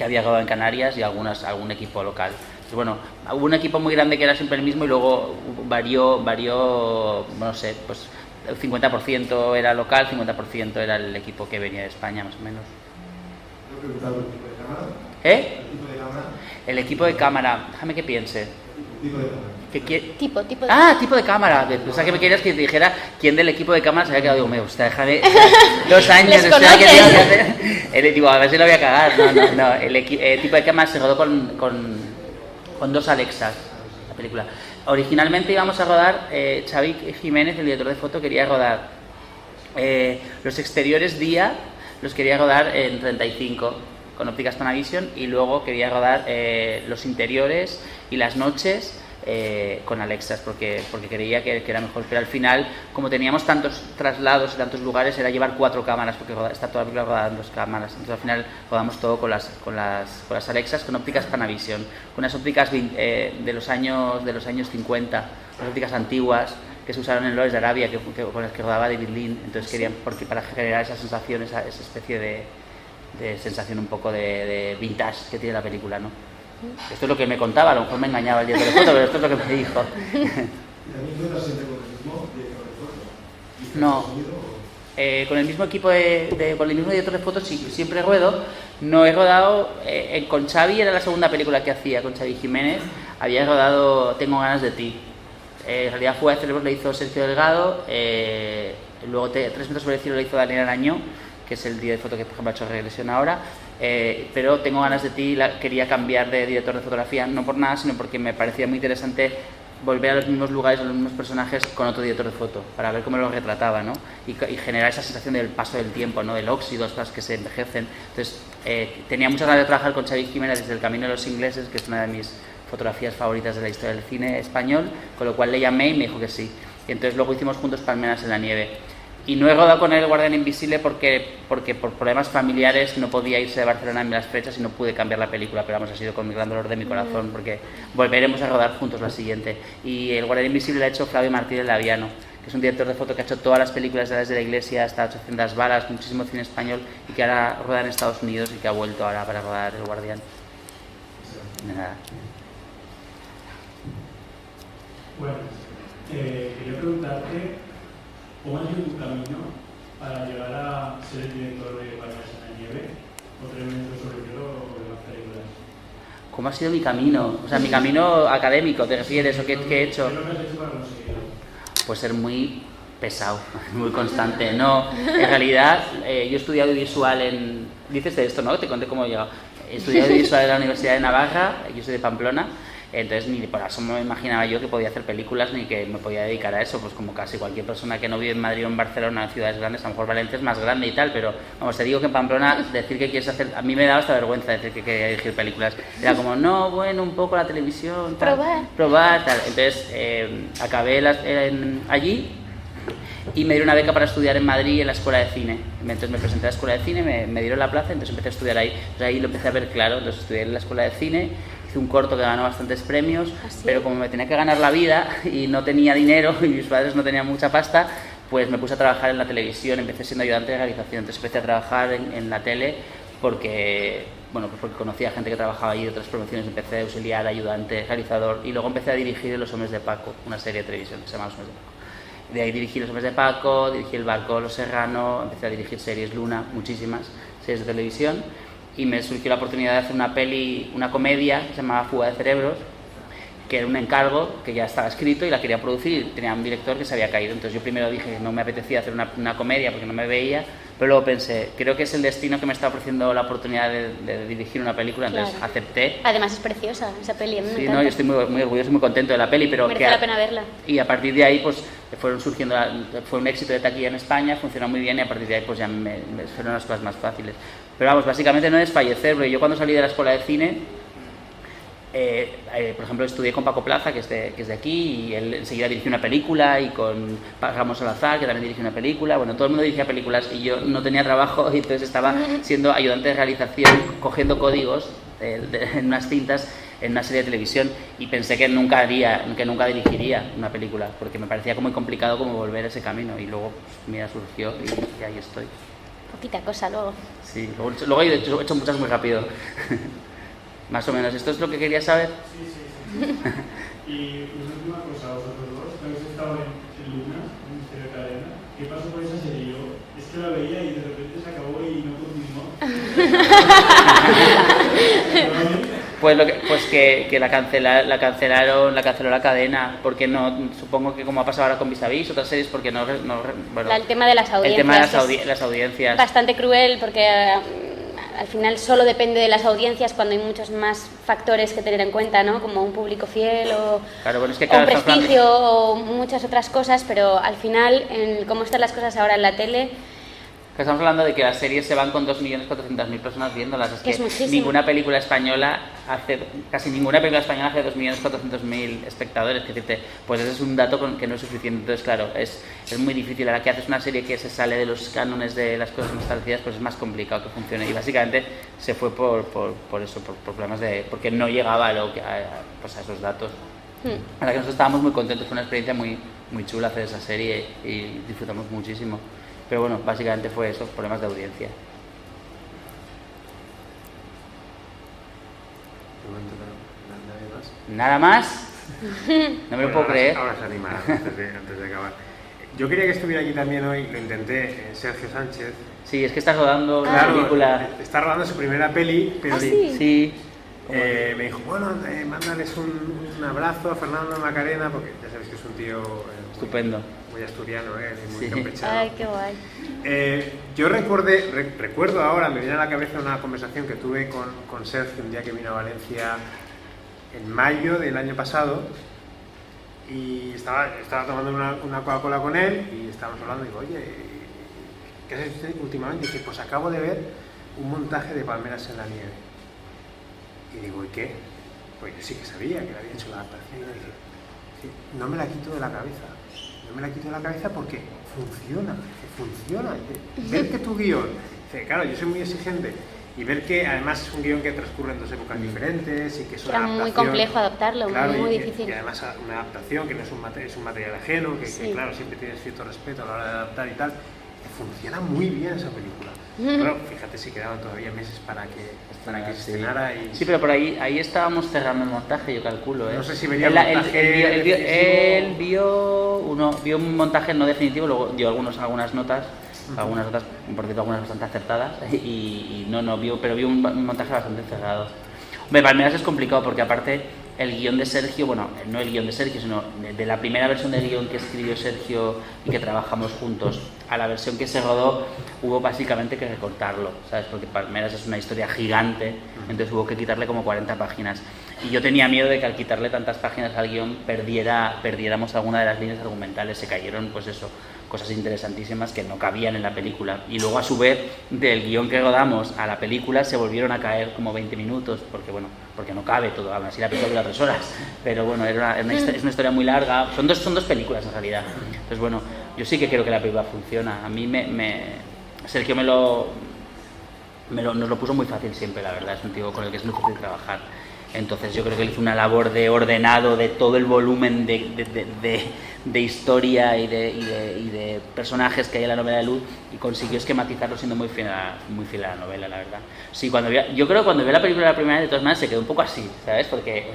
[SPEAKER 2] había rodado en Canarias y algún equipo local. Entonces, bueno, hubo un equipo muy grande que era siempre el mismo y luego varió, no sé, pues el 50% era local, 50% era el equipo que venía de España, más o menos.
[SPEAKER 5] ¿No he preguntado el tipo de cámara?
[SPEAKER 2] ¿Eh?
[SPEAKER 5] ¿El tipo de cámara?
[SPEAKER 2] El equipo de cámara, déjame que piense.
[SPEAKER 5] El tipo de cámara.
[SPEAKER 3] Tipo de...
[SPEAKER 2] Tipo de cámara. O sea, que me querías que te dijera quién del equipo de cámara se había quedado. Digo, me gusta, déjame 2 años.
[SPEAKER 3] ¿Les
[SPEAKER 2] espera que
[SPEAKER 3] conoces?
[SPEAKER 2] tengo que hacer. Digo, a ver si lo voy a cagar. No. El tipo de cámara se rodó con 2 Alexas, la película. Originalmente íbamos a rodar, Xavi Jiménez, el director de foto, quería rodar los exteriores día, los quería rodar en 35 con ópticas Panavision, y luego quería rodar los interiores y las noches con Alexas, porque creía que era mejor. Pero al final, como teníamos tantos traslados y tantos lugares, era llevar 4 cámaras, porque está toda la película rodada en 2 cámaras. Entonces al final rodamos todo con las Alexas, con ópticas Panavision, con unas ópticas de los años 50, unas ópticas antiguas que se usaron en Lores de Arabia, con las que rodaba David Lean. Entonces querían, porque para generar esa sensación, esa especie de sensación un poco de vintage que tiene la película, ¿no? Esto es lo que me contaba, a lo mejor me engañaba el director de foto, pero esto es lo que me dijo.
[SPEAKER 5] ¿Y también cuentas siempre con el mismo director de foto?
[SPEAKER 2] No. Con el mismo equipo con el mismo director de fotos sí, siempre ruedo. No he rodado con Xavi, era la segunda película que hacía con Xavi Jiménez. Había rodado Tengo ganas de ti. En realidad Fuga de Cerebros lo hizo Sergio Delgado, luego 3 metros sobre el cielo lo hizo Daniel Arañó, que es el director de foto que por ejemplo ha hecho Regresión ahora. Pero Tengo ganas de ti, quería cambiar de director de fotografía, no por nada, sino porque me parecía muy interesante volver a los mismos lugares, a los mismos personajes con otro director de foto, para ver cómo los retrataba, ¿no? Y generar esa sensación del paso del tiempo, ¿no? Del óxido, cosas que se envejecen. Entonces tenía muchas ganas de trabajar con Xavi Jiménez desde El camino de los ingleses, que es una de mis fotografías favoritas de la historia del cine español, con lo cual le llamé y me dijo que sí. Y entonces luego hicimos juntos Palmeras en la nieve. Y no he rodado con él El guardián invisible porque por problemas familiares no podía irse de Barcelona en las fechas y no pude cambiar la película, pero vamos, ha sido con mi gran dolor de mi corazón, porque volveremos a rodar juntos la siguiente. Y El guardián invisible lo ha hecho Flavio Martínez Laviano, que es un director de foto que ha hecho todas las películas desde la iglesia hasta 800 balas, muchísimo cine español, y que ahora rueda en Estados Unidos y que ha vuelto ahora para rodar El guardián. Nada.
[SPEAKER 6] Bueno, quería preguntarte ¿cómo ha sido tu camino para llegar a ser el director de Palmeras en la nieve o 3 metros sobre el cielo o de más películas?
[SPEAKER 2] ¿Cómo ha sido mi camino? O sea, mi camino académico, ¿te refieres? ¿O qué he hecho?
[SPEAKER 6] ¿Qué es lo que has hecho para conseguirlo?
[SPEAKER 2] Pues ser muy pesado, muy constante. No, en realidad yo he estudiado audiovisual en... Dices de esto, ¿no? Te conté cómo he llegado. He estudiado audiovisual en la Universidad de Navarra, yo soy de Pamplona. Entonces ni por eso me imaginaba yo que podía hacer películas ni que me podía dedicar a eso, pues como casi cualquier persona que no vive en Madrid o en Barcelona, en ciudades grandes, a lo mejor Valencia es más grande y tal, pero vamos, te digo que en Pamplona decir que quieres hacer, a mí me daba hasta vergüenza decir que quería dirigir películas, era como, no, bueno, un poco la televisión, tal, probar tal. Entonces acabé allí y me dieron una beca para estudiar en Madrid en la Escuela de Cine. Entonces me presenté a la Escuela de Cine, me dieron la plaza, entonces empecé a estudiar ahí. Entonces ahí lo empecé a ver claro, entonces estudié en la Escuela de Cine, hice un corto que ganó bastantes premios, pero como me tenía que ganar la vida y no tenía dinero y mis padres no tenían mucha pasta, pues me puse a trabajar en la televisión, empecé siendo ayudante de realización, entonces empecé a trabajar en la tele porque, bueno, pues porque conocía gente que trabajaba allí de otras promociones, empecé de auxiliar, ayudante, realizador y luego empecé a dirigir Los hombres de Paco, una serie de televisión que se llama Los hombres de Paco. De ahí dirigí Los hombres de Paco, dirigí El barco Los Serrano, empecé a dirigir series Luna, muchísimas series de televisión, y me surgió la oportunidad de hacer una comedia que se llamaba Fuga de Cerebros, que era un encargo que ya estaba escrito y la quería producir y tenía un director que se había caído. Entonces yo primero dije que no me apetecía hacer una comedia porque no me veía, pero luego pensé, creo que es el destino que me está ofreciendo la oportunidad de dirigir una película, entonces
[SPEAKER 3] Claro.
[SPEAKER 2] acepté.
[SPEAKER 3] Además es preciosa esa peli, a mí me
[SPEAKER 2] Sí,
[SPEAKER 3] encanta.
[SPEAKER 2] no, yo estoy muy orgulloso y muy contento de la peli, pero
[SPEAKER 3] Merece la pena verla.
[SPEAKER 2] y a partir de ahí pues fueron surgiendo, fue un éxito de taquilla en España, funcionó muy bien y a partir de ahí pues ya me fueron las cosas más fáciles. Pero vamos, básicamente no desfallecer, porque yo cuando salí de la escuela de cine, por ejemplo, estudié con Paco Plaza, que es de aquí, y él enseguida dirigió una película, y con Ramos Salazar, que también dirigió una película. Bueno, todo el mundo dirigía películas y yo no tenía trabajo, y entonces estaba siendo ayudante de realización, cogiendo códigos en unas cintas en una serie de televisión, y pensé que nunca dirigiría una película, porque me parecía como muy complicado como volver a ese camino, y luego pues, mira, surgió y ahí estoy.
[SPEAKER 3] Poquita cosa luego.
[SPEAKER 2] Sí, luego he hecho muchas muy rápido. Más o menos, ¿esto es lo que quería saber?
[SPEAKER 6] Sí. Y una última cosa, vosotros dos, que habéis estado en Luna, en el Misterio de Cadena, ¿qué pasó por esa serie? Yo es que la veía y de repente se acabó y no continuó.
[SPEAKER 2] Pues que la canceló la cadena, porque no, supongo que como ha pasado ahora con Vis a Vis, otras series, porque no bueno,
[SPEAKER 3] El tema de las audiencias.
[SPEAKER 2] el tema de
[SPEAKER 3] es
[SPEAKER 2] las audiencias.
[SPEAKER 3] bastante cruel porque al final solo depende de las audiencias cuando hay muchos más factores que tener en cuenta, ¿no? Como un público fiel o,
[SPEAKER 2] Claro, bueno, es que
[SPEAKER 3] o
[SPEAKER 2] claro,
[SPEAKER 3] un
[SPEAKER 2] estamos hablando-
[SPEAKER 3] prestigio o muchas otras cosas, pero al final, en cómo están las cosas ahora en la tele,
[SPEAKER 2] que estamos hablando de que las series se van con 2.400.000 personas viéndolas. Es
[SPEAKER 3] Que es muchísimo.
[SPEAKER 2] casi ninguna película española hace 2.400.000 espectadores. Que decirte, pues ese es un dato que no es suficiente. Entonces, claro, es muy difícil. Ahora que haces una serie que se sale de los cánones de las cosas más establecidas, pues es más complicado que funcione. Y básicamente se fue por eso, por problemas porque no llegaba pues a esos datos. A la que nosotros estábamos muy contentos, fue una experiencia muy, muy chula hacer esa serie y disfrutamos muchísimo. Pero bueno, básicamente fue eso, problemas de audiencia.
[SPEAKER 1] De momento no, nadie más.
[SPEAKER 2] ¿Nada más? No me lo puedo creer.
[SPEAKER 1] Ahora se animará antes de acabar. Yo quería que estuviera aquí también hoy, lo intenté, Sergio Sánchez.
[SPEAKER 2] Sí, es que estás rodando una
[SPEAKER 1] Claro,
[SPEAKER 2] película.
[SPEAKER 1] está rodando su primera peli, pero
[SPEAKER 3] sí.
[SPEAKER 2] Sí.
[SPEAKER 1] me dijo, bueno, mándales un abrazo a Fernando Macarena, porque ya sabéis que es un tío
[SPEAKER 2] Estupendo.
[SPEAKER 1] muy asturiano, y muy
[SPEAKER 2] Sí.
[SPEAKER 1] campechano.
[SPEAKER 3] ay, qué guay.
[SPEAKER 1] Yo recuerdo ahora, me viene a la cabeza una conversación que tuve con Sergio un día que vino a Valencia en mayo del año pasado, y estaba tomando una Coca-Cola con él y estábamos hablando y digo, oye, ¿qué has hecho últimamente? Y dice, pues acabo de ver un montaje de Palmeras en la nieve. Y digo, ¿y qué? Pues yo sí que sabía que le había hecho la adaptación, y me dice, sí, no me la quito de la cabeza. No me la quito de la cabeza porque funciona. Dice, ver que tu guión, dice, claro, yo soy muy exigente, y ver que además es un guión que transcurre en dos épocas diferentes y que es una
[SPEAKER 3] Era
[SPEAKER 1] adaptación.
[SPEAKER 3] muy complejo adaptarlo,
[SPEAKER 1] Claro,
[SPEAKER 3] muy
[SPEAKER 1] y
[SPEAKER 3] difícil.
[SPEAKER 1] Y además una adaptación que no es es un material ajeno, que
[SPEAKER 3] Sí.
[SPEAKER 1] claro, siempre tienes cierto respeto a la hora de adaptar y tal. Que funciona muy bien esa película. Pero fíjate si quedaban todavía meses para que se estrenara y...
[SPEAKER 2] Sí, pero por ahí estábamos cerrando el montaje, yo calculo.
[SPEAKER 1] No sé si vería
[SPEAKER 2] Él,
[SPEAKER 1] el montaje
[SPEAKER 2] él vio un montaje no definitivo, luego dio algunas notas, por cierto, algunas bastante acertadas, pero vio un montaje bastante cerrado. Hombre, Palmeras es complicado porque aparte el guión de Sergio, bueno, no el guión de Sergio, sino de la primera versión del guión que escribió Sergio y que trabajamos juntos, a la versión que se rodó, hubo básicamente que recortarlo, ¿sabes? Porque Palmeras es una historia gigante, entonces hubo que quitarle como 40 páginas. Y yo tenía miedo de que al quitarle tantas páginas al guión perdiéramos alguna de las líneas argumentales, se cayeron, pues eso, cosas interesantísimas que no cabían en la película. Y luego, a su vez, del guión que rodamos a la película se volvieron a caer como 20 minutos, porque no cabe todo, aún así la película dura 3 horas. Pero bueno, es una historia muy larga, son dos películas en realidad. Entonces bueno, yo sí que creo que la película funciona. A mí Sergio nos lo puso muy fácil siempre, la verdad, es un tío con el que es muy fácil trabajar. Entonces yo creo que él hizo una labor de ordenado de todo el volumen de historia y de personajes que hay en la novela de Luz, y consiguió esquematizarlo siendo muy fiel a la novela, la verdad. Sí, yo creo que cuando vio la película la primera vez, de todas maneras se quedó un poco así, ¿sabes? Porque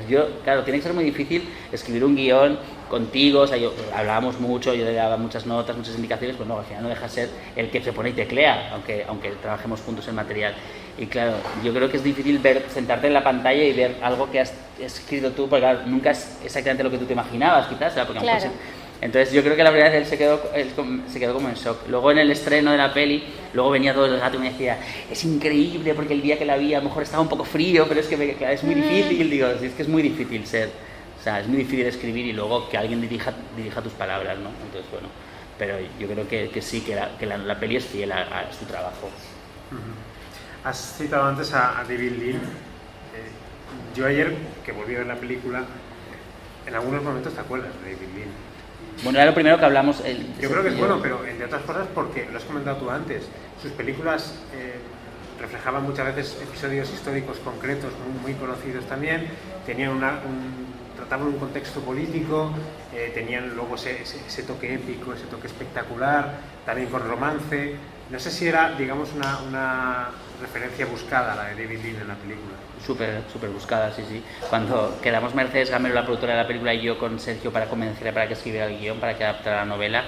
[SPEAKER 2] claro, tiene que ser muy difícil escribir un guión contigo, o sea, hablábamos mucho, yo le daba muchas notas, muchas indicaciones, pues no, al final no deja de ser el que se pone y teclea, aunque trabajemos juntos en material. Y claro, yo creo que es difícil sentarte en la pantalla y ver algo que has escrito tú, porque claro, nunca es exactamente lo que tú te imaginabas, quizás, ¿sabes? Porque a lo mejor
[SPEAKER 3] Claro.
[SPEAKER 2] Entonces yo creo que la primera vez él se quedó como en shock. Luego en el estreno de la peli, luego venía todo el rato y me decía, es increíble porque el día que la vi a lo mejor estaba un poco frío, pero es que claro, es muy difícil. Digo, es que es muy difícil o sea, es muy difícil escribir y luego que alguien dirija tus palabras, ¿no? Entonces, bueno, pero yo creo que sí, que la peli es fiel a su trabajo.
[SPEAKER 1] Has citado antes a David Lean. Yo ayer, que volví a ver la película, en algunos momentos te acuerdas de David Lean.
[SPEAKER 2] Bueno, era lo primero que hablamos.
[SPEAKER 1] Yo creo que es bueno, pero entre otras cosas porque, lo has comentado tú antes, sus películas reflejaban muchas veces episodios históricos concretos muy conocidos también, tenían trataban un contexto político, tenían luego ese toque épico, ese toque espectacular, también con romance. No sé si era, digamos, una referencia buscada la de David Lean en la película. Súper
[SPEAKER 2] buscada, sí. Cuando quedamos Mercedes Gamero, la productora de la película, y yo con Sergio para convencerle para que escribiera el guión, para que adaptara la novela,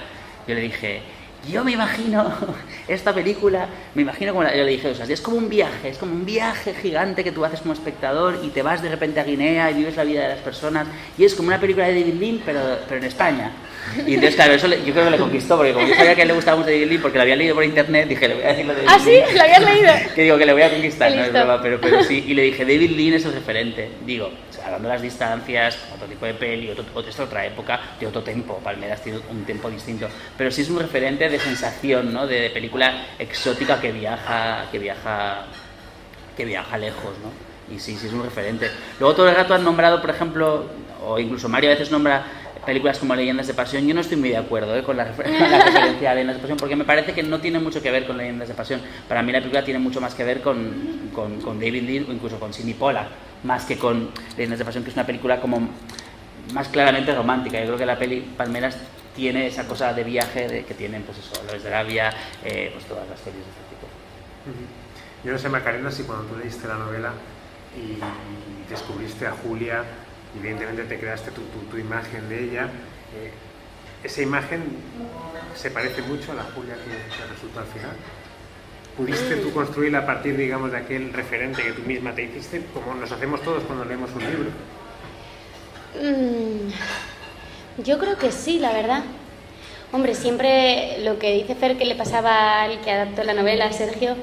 [SPEAKER 2] yo le dije, yo me imagino esta película, yo le dije, o sea, es como un viaje gigante que tú haces como espectador y te vas de repente a Guinea y vives la vida de las personas, y es como una película de David Lean, pero en España. Y entonces, claro, eso yo creo que le conquistó, porque como yo sabía que le gustaba mucho David Lean, porque lo había leído por internet, dije, le voy a decir lo de David Lean.
[SPEAKER 3] ¿Ah, sí? ¿Lo habías leído?
[SPEAKER 2] Que digo, que le voy a conquistar, no es broma, pero sí. Y le dije, David Lean es el referente. Digo, o sea, hablando de las distancias, otro tipo de peli, es otra época, de otro tiempo. Palmeras tiene un tiempo distinto. Pero sí es un referente de sensación, ¿no? De película exótica que viaja lejos, ¿no? Y sí, es un referente. Luego todo el rato han nombrado, por ejemplo, o incluso Mario a veces nombra películas como Leyendas de Pasión. Yo no estoy muy de acuerdo con la referencia a Leyendas de Pasión, porque me parece que no tiene mucho que ver con Leyendas de Pasión. Para mí la película tiene mucho más que ver con David Lean o incluso con Sidney Pollack, más que con Leyendas de Pasión, que es una película como más claramente romántica. Yo creo que la peli Palmeras tiene esa cosa de viaje que tienen, pues eso, Lores de Arabia, pues todas las pelis de este tipo.
[SPEAKER 1] Yo no sé, Macarena, si cuando tú leíste la novela y descubriste a Julia, evidentemente te creaste tu imagen de ella, esa imagen se parece mucho a la Julia que resultó al final. ¿Pudiste tú construirla a partir, digamos, de aquel referente que tú misma te hiciste, como nos hacemos todos cuando leemos un libro?
[SPEAKER 3] Yo creo que sí, la verdad. Hombre, siempre lo que dice Fer que le pasaba al que adaptó la novela, a Sergio,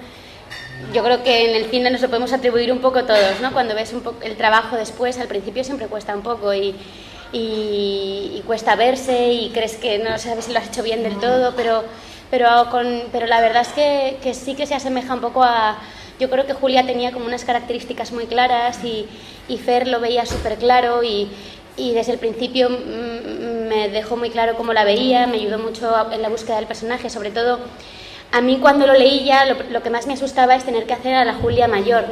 [SPEAKER 3] yo creo que en el cine nos lo podemos atribuir un poco todos, ¿no? Cuando ves un poco el trabajo después, al principio siempre cuesta un poco y cuesta verse y crees que no sabes si lo has hecho bien del todo, pero la verdad es que sí que se asemeja un poco a... Yo creo que Julia tenía como unas características muy claras y Fer lo veía súper claro y desde el principio me dejó muy claro cómo la veía, me ayudó mucho en la búsqueda del personaje, sobre todo... A mí cuando lo leí ya lo que más me asustaba es tener que hacer a la Julia mayor,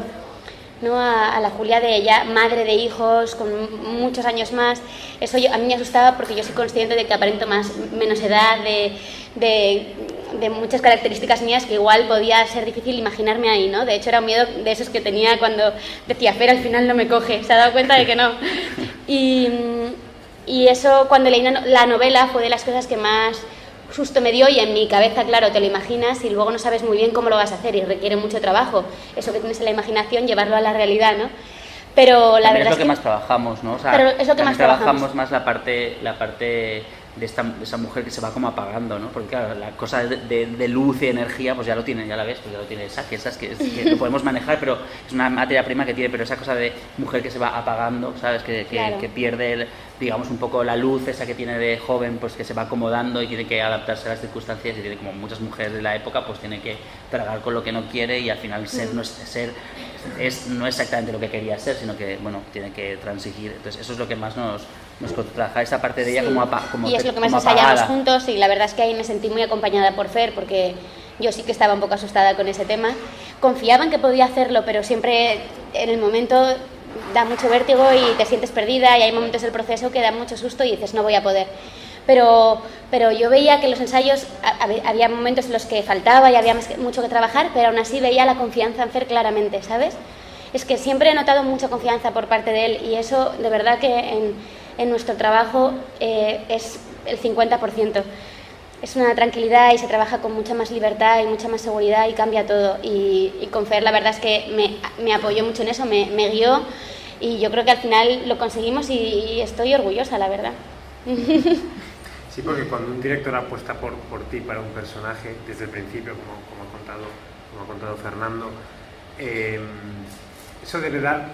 [SPEAKER 3] ¿no? A la Julia de ella, madre de hijos, con muchos años más. Eso a mí me asustaba porque yo soy consciente de que aparento menos edad, de muchas características mías que igual podía ser difícil imaginarme ahí, ¿no? De hecho era un miedo de esos que tenía cuando decía, Fer al final no me coge, se ha dado cuenta de que no. Y eso cuando leí la novela fue de las cosas que más susto me dio, y en mi cabeza, claro, te lo imaginas y luego no sabes muy bien cómo lo vas a hacer y requiere mucho trabajo. Eso que tienes en la imaginación, llevarlo a la realidad, ¿no? Pero la verdad
[SPEAKER 2] es lo que más trabajamos, ¿no? O sea,
[SPEAKER 3] pero es lo que más
[SPEAKER 2] trabajamos más la parte de esa mujer que se va como apagando, ¿no? Porque claro, la cosa de luz y energía, pues ya lo tiene, ya la ves, pues ya lo tiene esas que lo podemos manejar, pero es una materia prima que tiene, pero esa cosa de mujer que se va apagando, ¿sabes? Que pierde, digamos, un poco la luz esa que tiene de joven, pues que se va acomodando y tiene que adaptarse a las circunstancias, y tiene, como muchas mujeres de la época, pues tiene que tragar con lo que no quiere, y al final ser no es exactamente lo que quería ser, sino que, bueno, tiene que transigir. Entonces eso es lo que más nos contraja, esa parte de ella, como
[SPEAKER 3] y es lo que más ensayamos juntos, y la verdad es que ahí me sentí muy acompañada por Fer, porque yo sí que estaba un poco asustada con ese tema. Confiaba en que podía hacerlo, pero siempre en el momento da mucho vértigo y te sientes perdida, y hay momentos del proceso que dan mucho susto y dices no voy a poder. Pero yo veía que en los ensayos había momentos en los que faltaba y había mucho que trabajar, pero aún así veía la confianza en Fer claramente, ¿sabes? Es que siempre he notado mucha confianza por parte de él, y eso de verdad que en nuestro trabajo es el 50%. Es una tranquilidad y se trabaja con mucha más libertad y mucha más seguridad y cambia todo. Y con Fer la verdad es que me apoyó mucho en eso, me guió, y yo creo que al final lo conseguimos y estoy orgullosa, la verdad.
[SPEAKER 1] Sí, porque cuando un director apuesta por ti para un personaje desde el principio, como ha contado Fernando, eso debe dar,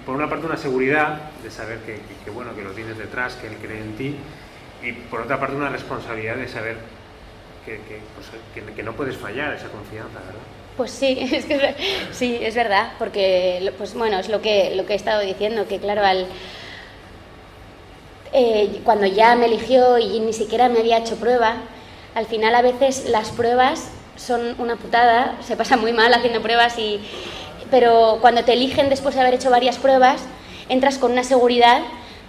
[SPEAKER 1] por una parte, una seguridad de saber que bueno, que lo tienes detrás, que él cree en ti, y por otra parte una responsabilidad de saber que no puedes fallar esa confianza, ¿verdad?
[SPEAKER 3] Pues sí, sí, es verdad, porque pues bueno, es lo que he estado diciendo, que claro, cuando ya me eligió y ni siquiera me había hecho prueba, al final a veces las pruebas son una putada, se pasa muy mal haciendo pruebas, pero cuando te eligen después de haber hecho varias pruebas, entras con una seguridad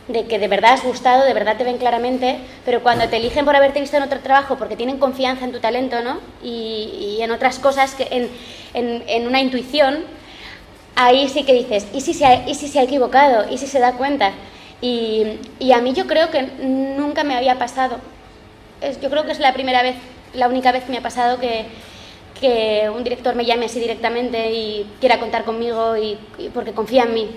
[SPEAKER 3] de que de verdad has gustado, de verdad te ven claramente, pero cuando te eligen por haberte visto en otro trabajo, porque tienen confianza en tu talento, ¿no? Y en otras cosas, en una intuición, ahí sí que dices, ¿y si se ha equivocado? ¿Y si se da cuenta? Y a mí yo creo que nunca me había pasado. Yo creo que es la única vez que me ha pasado que un director me llame así directamente y quiera contar conmigo y porque confía en mí.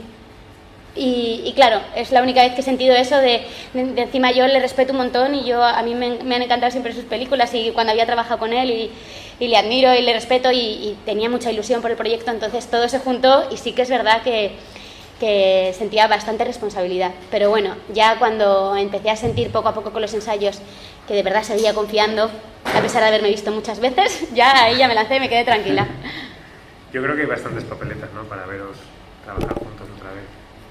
[SPEAKER 3] Y claro, es la única vez que he sentido eso de encima yo le respeto un montón y a mí me han encantado siempre sus películas y cuando había trabajado con él y le admiro y le respeto y tenía mucha ilusión por el proyecto, entonces todo se juntó y sí que es verdad que sentía bastante responsabilidad. Pero bueno, ya cuando empecé a sentir poco a poco con los ensayos que de verdad seguía confiando, a pesar de haberme visto muchas veces, ahí ya me lancé y me quedé tranquila.
[SPEAKER 1] Yo creo que hay bastantes papeletas, ¿no?, para veros trabajar juntos otra vez.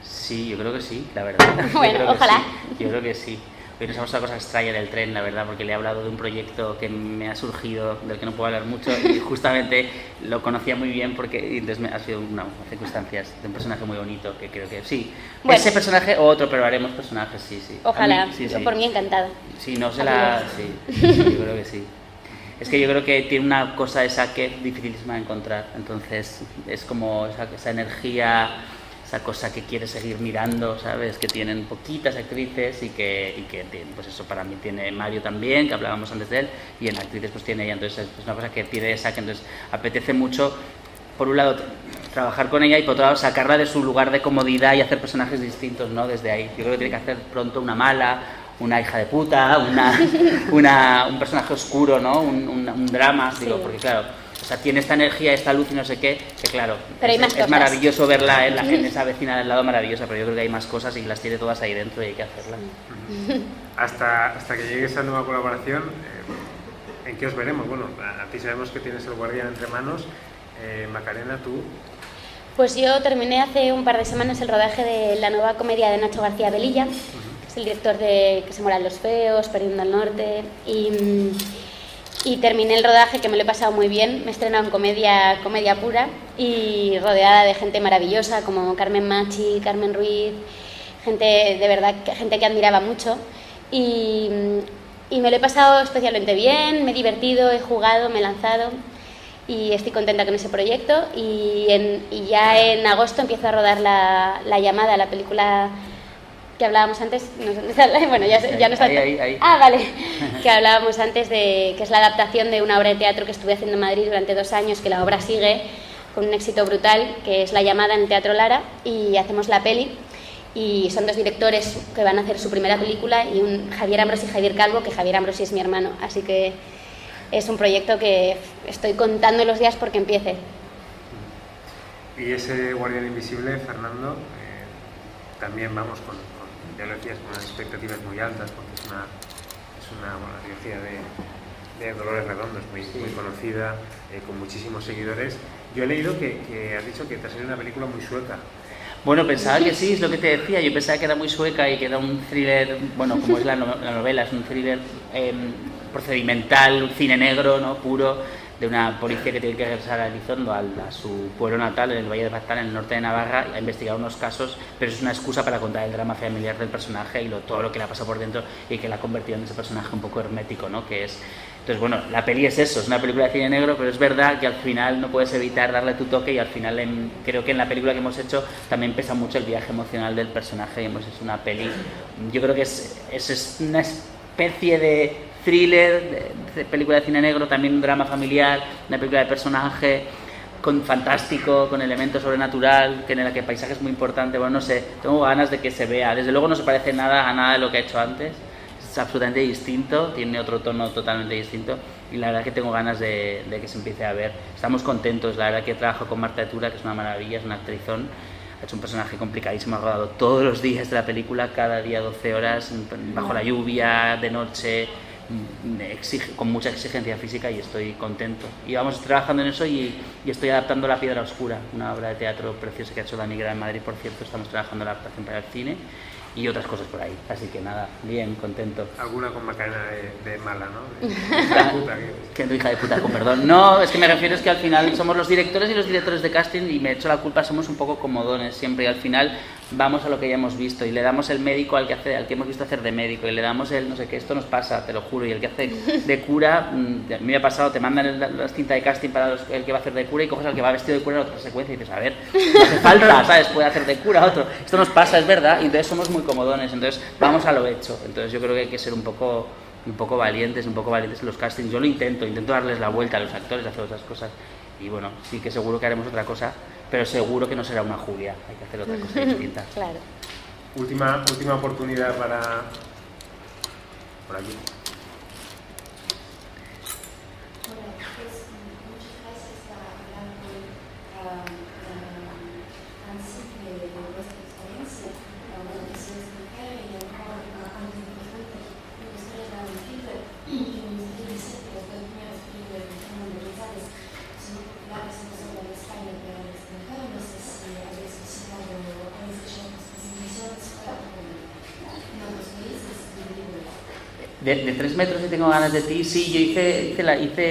[SPEAKER 2] Sí, yo creo que sí, la verdad.
[SPEAKER 3] Bueno, ojalá.
[SPEAKER 2] Yo creo que sí. Hoy nos hemos una cosa extraña en el tren, la verdad, porque le he hablado de un proyecto que me ha surgido, del que no puedo hablar mucho, y justamente lo conocía muy bien porque entonces ha sido unas circunstancias de un personaje muy bonito, que creo que sí. Bueno, ese personaje o otro, pero haremos personajes, sí.
[SPEAKER 3] Ojalá, yo por mí encantada.
[SPEAKER 2] Sí, yo creo que sí. Es que yo creo que tiene una cosa esa que es dificilísima de encontrar, entonces es como esa energía, esa cosa que quiere seguir mirando, ¿sabes? Que tienen poquitas actrices y que pues eso para mí tiene Mario también, que hablábamos antes de él, y en actrices pues tiene ella, entonces es una cosa que tiene esa, que entonces apetece mucho, por un lado, trabajar con ella y por otro lado sacarla de su lugar de comodidad y hacer personajes distintos, ¿no? Desde ahí. Yo creo que tiene que hacer pronto una mala, una hija de puta, un personaje oscuro, ¿no? Un drama, digo, sí. Porque claro, o sea, tiene esta energía, esta luz y no sé qué, que claro,
[SPEAKER 3] pero
[SPEAKER 2] es maravilloso verla en esa vecina del lado, maravillosa, pero yo creo que hay más cosas y las tiene todas ahí dentro y hay que hacerlas.
[SPEAKER 1] Hasta que llegue esa nueva colaboración, ¿en qué os veremos? Bueno, a ti sabemos que tienes El Guardián entre manos. Macarena, ¿tú?
[SPEAKER 3] Pues yo terminé hace un par de semanas el rodaje de la nueva comedia de Nacho García Velilla, que es el director de Que se mueran los feos, Perdiendo al Norte, y terminé el rodaje, que me lo he pasado muy bien. Me he estrenado en comedia pura y rodeada de gente maravillosa como Carmen Machi, Carmen Ruiz, gente de verdad, gente que admiraba mucho y me lo he pasado especialmente bien, me he divertido, he jugado, me he lanzado y estoy contenta con ese proyecto y ya en agosto empiezo a rodar La Llamada, la película que hablábamos antes, bueno, ya no está.
[SPEAKER 2] Ahí.
[SPEAKER 3] Ah, vale, que hablábamos antes que es la adaptación de una obra de teatro que estuve haciendo en Madrid durante 2 años, que la obra sigue con un éxito brutal, que es La Llamada en el Teatro Lara, y hacemos la peli, y son 2 directores que van a hacer su primera película, y Javier Ambrosi y Javier Calvo, que Javier Ambrosi es mi hermano, así que es un proyecto que estoy contando los días porque empiece.
[SPEAKER 1] Y ese Guardián Invisible, Fernando, también vamos ya lo decías, con unas expectativas muy altas, porque es una trilogía de Dolores Redondo, muy conocida, con muchísimos seguidores. Yo he leído que has dicho que te ha salido una película muy sueca.
[SPEAKER 2] Bueno, pensaba que sí, es lo que te decía, yo pensaba que era muy sueca y que era un thriller, bueno, como es la novela, es un thriller procedimental, un cine negro, ¿no?, puro, de una policía que tiene que regresar a Elizondo, a su pueblo natal, en el Valle de Baztán, en el norte de Navarra, a investigar unos casos, pero es una excusa para contar el drama familiar del personaje y todo lo que le ha pasado por dentro y que la ha convertido en ese personaje un poco hermético, ¿no?, que es... Entonces, bueno, la peli es eso, es una película de cine negro, pero es verdad que al final no puedes evitar darle tu toque y al final creo que en la película que hemos hecho también pesa mucho el viaje emocional del personaje y hemos hecho una peli, yo creo que es una especie de thriller, de película de cine negro, también un drama familiar, una película de personaje fantástico, con elementos sobrenatural, en la que el paisaje es muy importante. Bueno, no sé, tengo ganas de que se vea. Desde luego no se parece nada a nada de lo que he hecho antes. es absolutamente distinto, tiene otro tono totalmente distinto y la verdad que tengo ganas de que se empiece a ver. Estamos contentos, la verdad que trabajo con Marta de Tura, que es una maravilla, es una actrizón, ha hecho un personaje complicadísimo, ha rodado todos los días de la película, cada día 12 horas, bajo la lluvia, de noche, con mucha exigencia física y estoy contento. Y vamos trabajando en eso y estoy adaptando La Piedra Oscura, una obra de teatro preciosa que ha hecho Dani Gra en Madrid, por cierto, estamos trabajando la adaptación para el cine y otras cosas por ahí, así que nada, bien, contento.
[SPEAKER 1] Alguna con Macarena de mala, ¿no? De puta,
[SPEAKER 2] que no, hija de puta, con perdón. No, es que me refiero es que al final somos los directores y los directores de casting y me echo la culpa, somos un poco comodones siempre y al final vamos a lo que ya hemos visto y le damos el médico al que hemos visto hacer de médico y le damos el no sé qué, esto nos pasa, te lo juro, y el que hace de cura, a mí me ha pasado, te mandan la cinta de casting para el que va a hacer de cura y coges al que va vestido de cura en otra secuencia y dices, a ver, no hace falta, ¿sabes? Puede hacer de cura otro. Esto nos pasa, es verdad, y entonces somos muy comodones, entonces vamos a lo hecho. Entonces yo creo que hay que ser un poco valientes en los castings. Yo lo intento darles la vuelta a los actores, hacer otras cosas. Y bueno, sí que seguro que haremos otra cosa, pero seguro que no será una Julia, hay que hacer otra cosa distinta.
[SPEAKER 3] Claro.
[SPEAKER 1] Última oportunidad para... por aquí.
[SPEAKER 7] Hola, pues muchas gracias por hablar tan simple de vuestra experiencia. Bueno, que soy extranjera y ahora antes de preguntar, me gustaría dar un feedback que en 2017 los dos primeros películas de Fernando González son populares no solo en España pero en el extranjero. No sé si habéis visitado o habéis hecho otras presentaciones fuera en otros países de libros.
[SPEAKER 2] De 3 metros y Tengo ganas de ti, sí, yo hice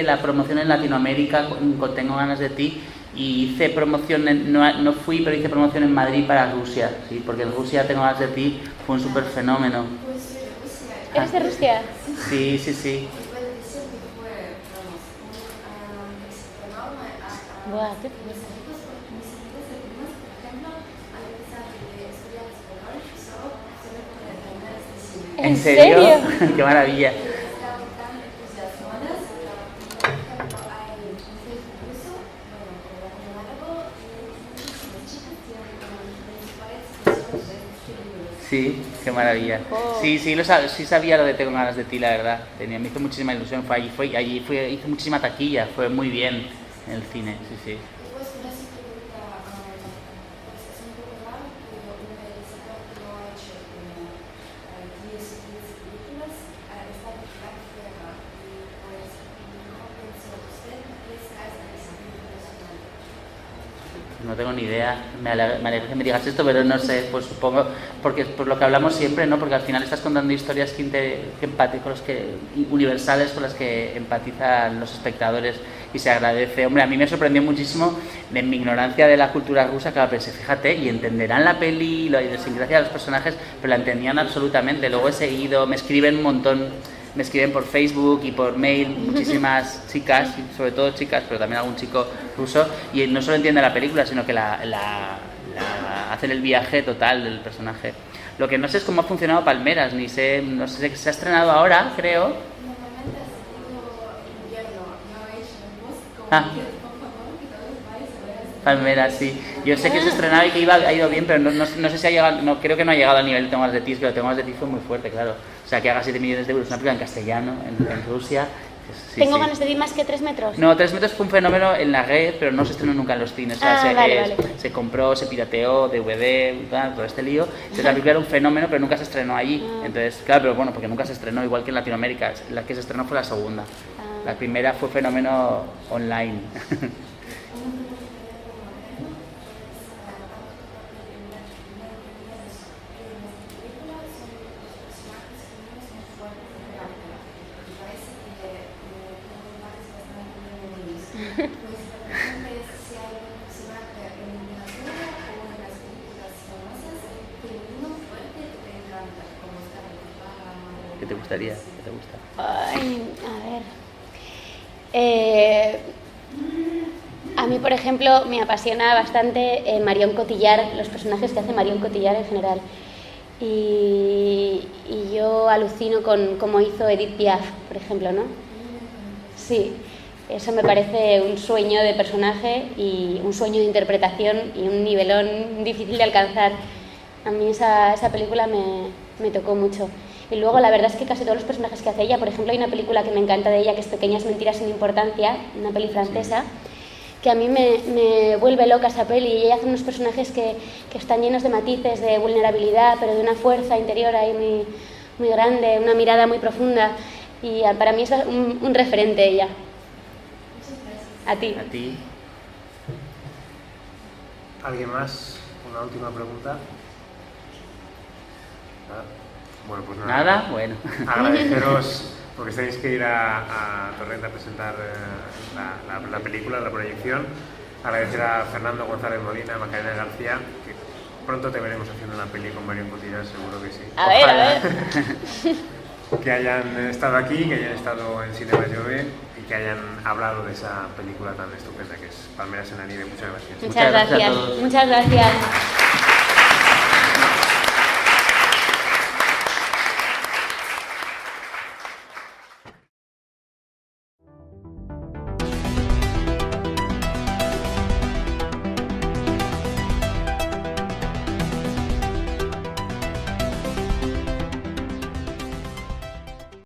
[SPEAKER 2] la promoción en Latinoamérica con Tengo ganas de ti y hice promoción, no fui, pero hice promoción en Madrid para Rusia, sí, porque en Rusia Tengo ganas de ti fue un súper fenómeno.
[SPEAKER 7] Pues soy de Rusia.
[SPEAKER 3] ¿Eres de Rusia?
[SPEAKER 2] Sí.
[SPEAKER 7] Y puedo decir que fue, vamos, un éxito enorme.
[SPEAKER 3] Buah, qué...
[SPEAKER 7] Mis amigos alumnos, por ejemplo, han empezado a estudiar español solo por aprender este cine.
[SPEAKER 2] ¿En serio? ¡Qué maravilla!
[SPEAKER 7] Están tan entusiasmadas. Por ejemplo, hay un Facebook ruso, bueno, con el árabe, y muchísimas chicas tienen principales expresiones de estos libros.
[SPEAKER 2] Sí, qué maravilla.
[SPEAKER 3] Oh.
[SPEAKER 2] Sí sabía lo de Tengo ganas de ti, la verdad. Me hizo muchísima ilusión, hizo muchísima taquilla, fue muy bien en el cine, sí.
[SPEAKER 7] Y pues una pregunta, pues es un poco raro que un realizador que lo ha hecho como 10 películas está en la tierra y pues ¿cómo piensa usted que esta es la disciplina nacional?
[SPEAKER 2] No tengo ni idea, me alegra que me digas esto, pero no sé, pues supongo, porque por lo que hablamos siempre, ¿no? Porque al final estás contando historias universales con las que empatizan los espectadores y se agradece. Hombre, a mí me sorprendió muchísimo en mi ignorancia de la cultura rusa, que pensé, fíjate, y entenderán la peli y la idiosincrasia de los personajes, pero la entendían absolutamente. Luego he seguido, me escriben un montón, me escriben por Facebook y por mail muchísimas chicas, sobre todo chicas, pero también algún chico ruso, y no solo entienden la película, sino que hacen el viaje total del personaje. Lo que no sé es cómo ha funcionado Palmeras, no sé, se ha estrenado ahora, creo.
[SPEAKER 7] Normalmente ha salido en invierno, no he hecho en post, como que por favor que todos vayáis a ver esta
[SPEAKER 2] Palmeras, sí. Yo sé que se estrenaba y que ha ido bien, pero no sé si ha llegado, no, creo que no ha llegado al nivel de Tengo ganas de ti, pero Tengo ganas de ti fue muy fuerte, claro. O sea, que haga 7 millones de euros, una película en castellano, en Rusia. Sí,
[SPEAKER 3] ¿Tengo ganas de ti más que 3 metros?
[SPEAKER 2] No, 3 metros fue un fenómeno en la red, pero no se estrenó nunca en los cines. O sea,
[SPEAKER 3] vale.
[SPEAKER 2] se compró, se pirateó, DVD, todo este lío. Entonces la película era un fenómeno, pero nunca se estrenó allí. Entonces, claro, pero bueno, porque nunca se estrenó, igual que en Latinoamérica. La que se estrenó fue la segunda. La primera fue fenómeno online. ¿Qué te gustaría? ¿Qué te gusta?
[SPEAKER 3] Ay, a ver. A mí, por ejemplo, me apasiona bastante Marion Cotillard, los personajes que hace Marion Cotillard en general. Y yo alucino con cómo hizo Edith Piaf, por ejemplo, ¿no? Sí, eso me parece un sueño de personaje y un sueño de interpretación y un nivelón difícil de alcanzar. A mí esa película me tocó mucho. Y luego la verdad es que casi todos los personajes que hace ella, por ejemplo, hay una película que me encanta de ella que es Pequeñas mentiras sin importancia, una peli francesa, que a mí me vuelve loca esa peli, y ella hace unos personajes que están llenos de matices, de vulnerabilidad, pero de una fuerza interior ahí muy, muy grande, una mirada muy profunda, y para mí es un referente ella. A ti.
[SPEAKER 2] A ti.
[SPEAKER 1] ¿Alguien más? ¿Una última pregunta? Nada. Bueno, pues nada.
[SPEAKER 2] ¿Nada? Bueno.
[SPEAKER 1] Agradeceros porque tenéis que ir a Torrent a presentar la película, la proyección. Agradecer a Fernando González Molina, a Macarena García, que pronto te veremos haciendo una peli con Marion Cotillard, seguro que sí.
[SPEAKER 3] A ver.
[SPEAKER 1] Que hayan estado aquí, que hayan estado en Cinema Jove y que hayan hablado de esa película tan estupenda que es Palmeras en la nieve. Muchas gracias.
[SPEAKER 3] Muchas gracias.
[SPEAKER 2] a todos.
[SPEAKER 3] Muchas gracias.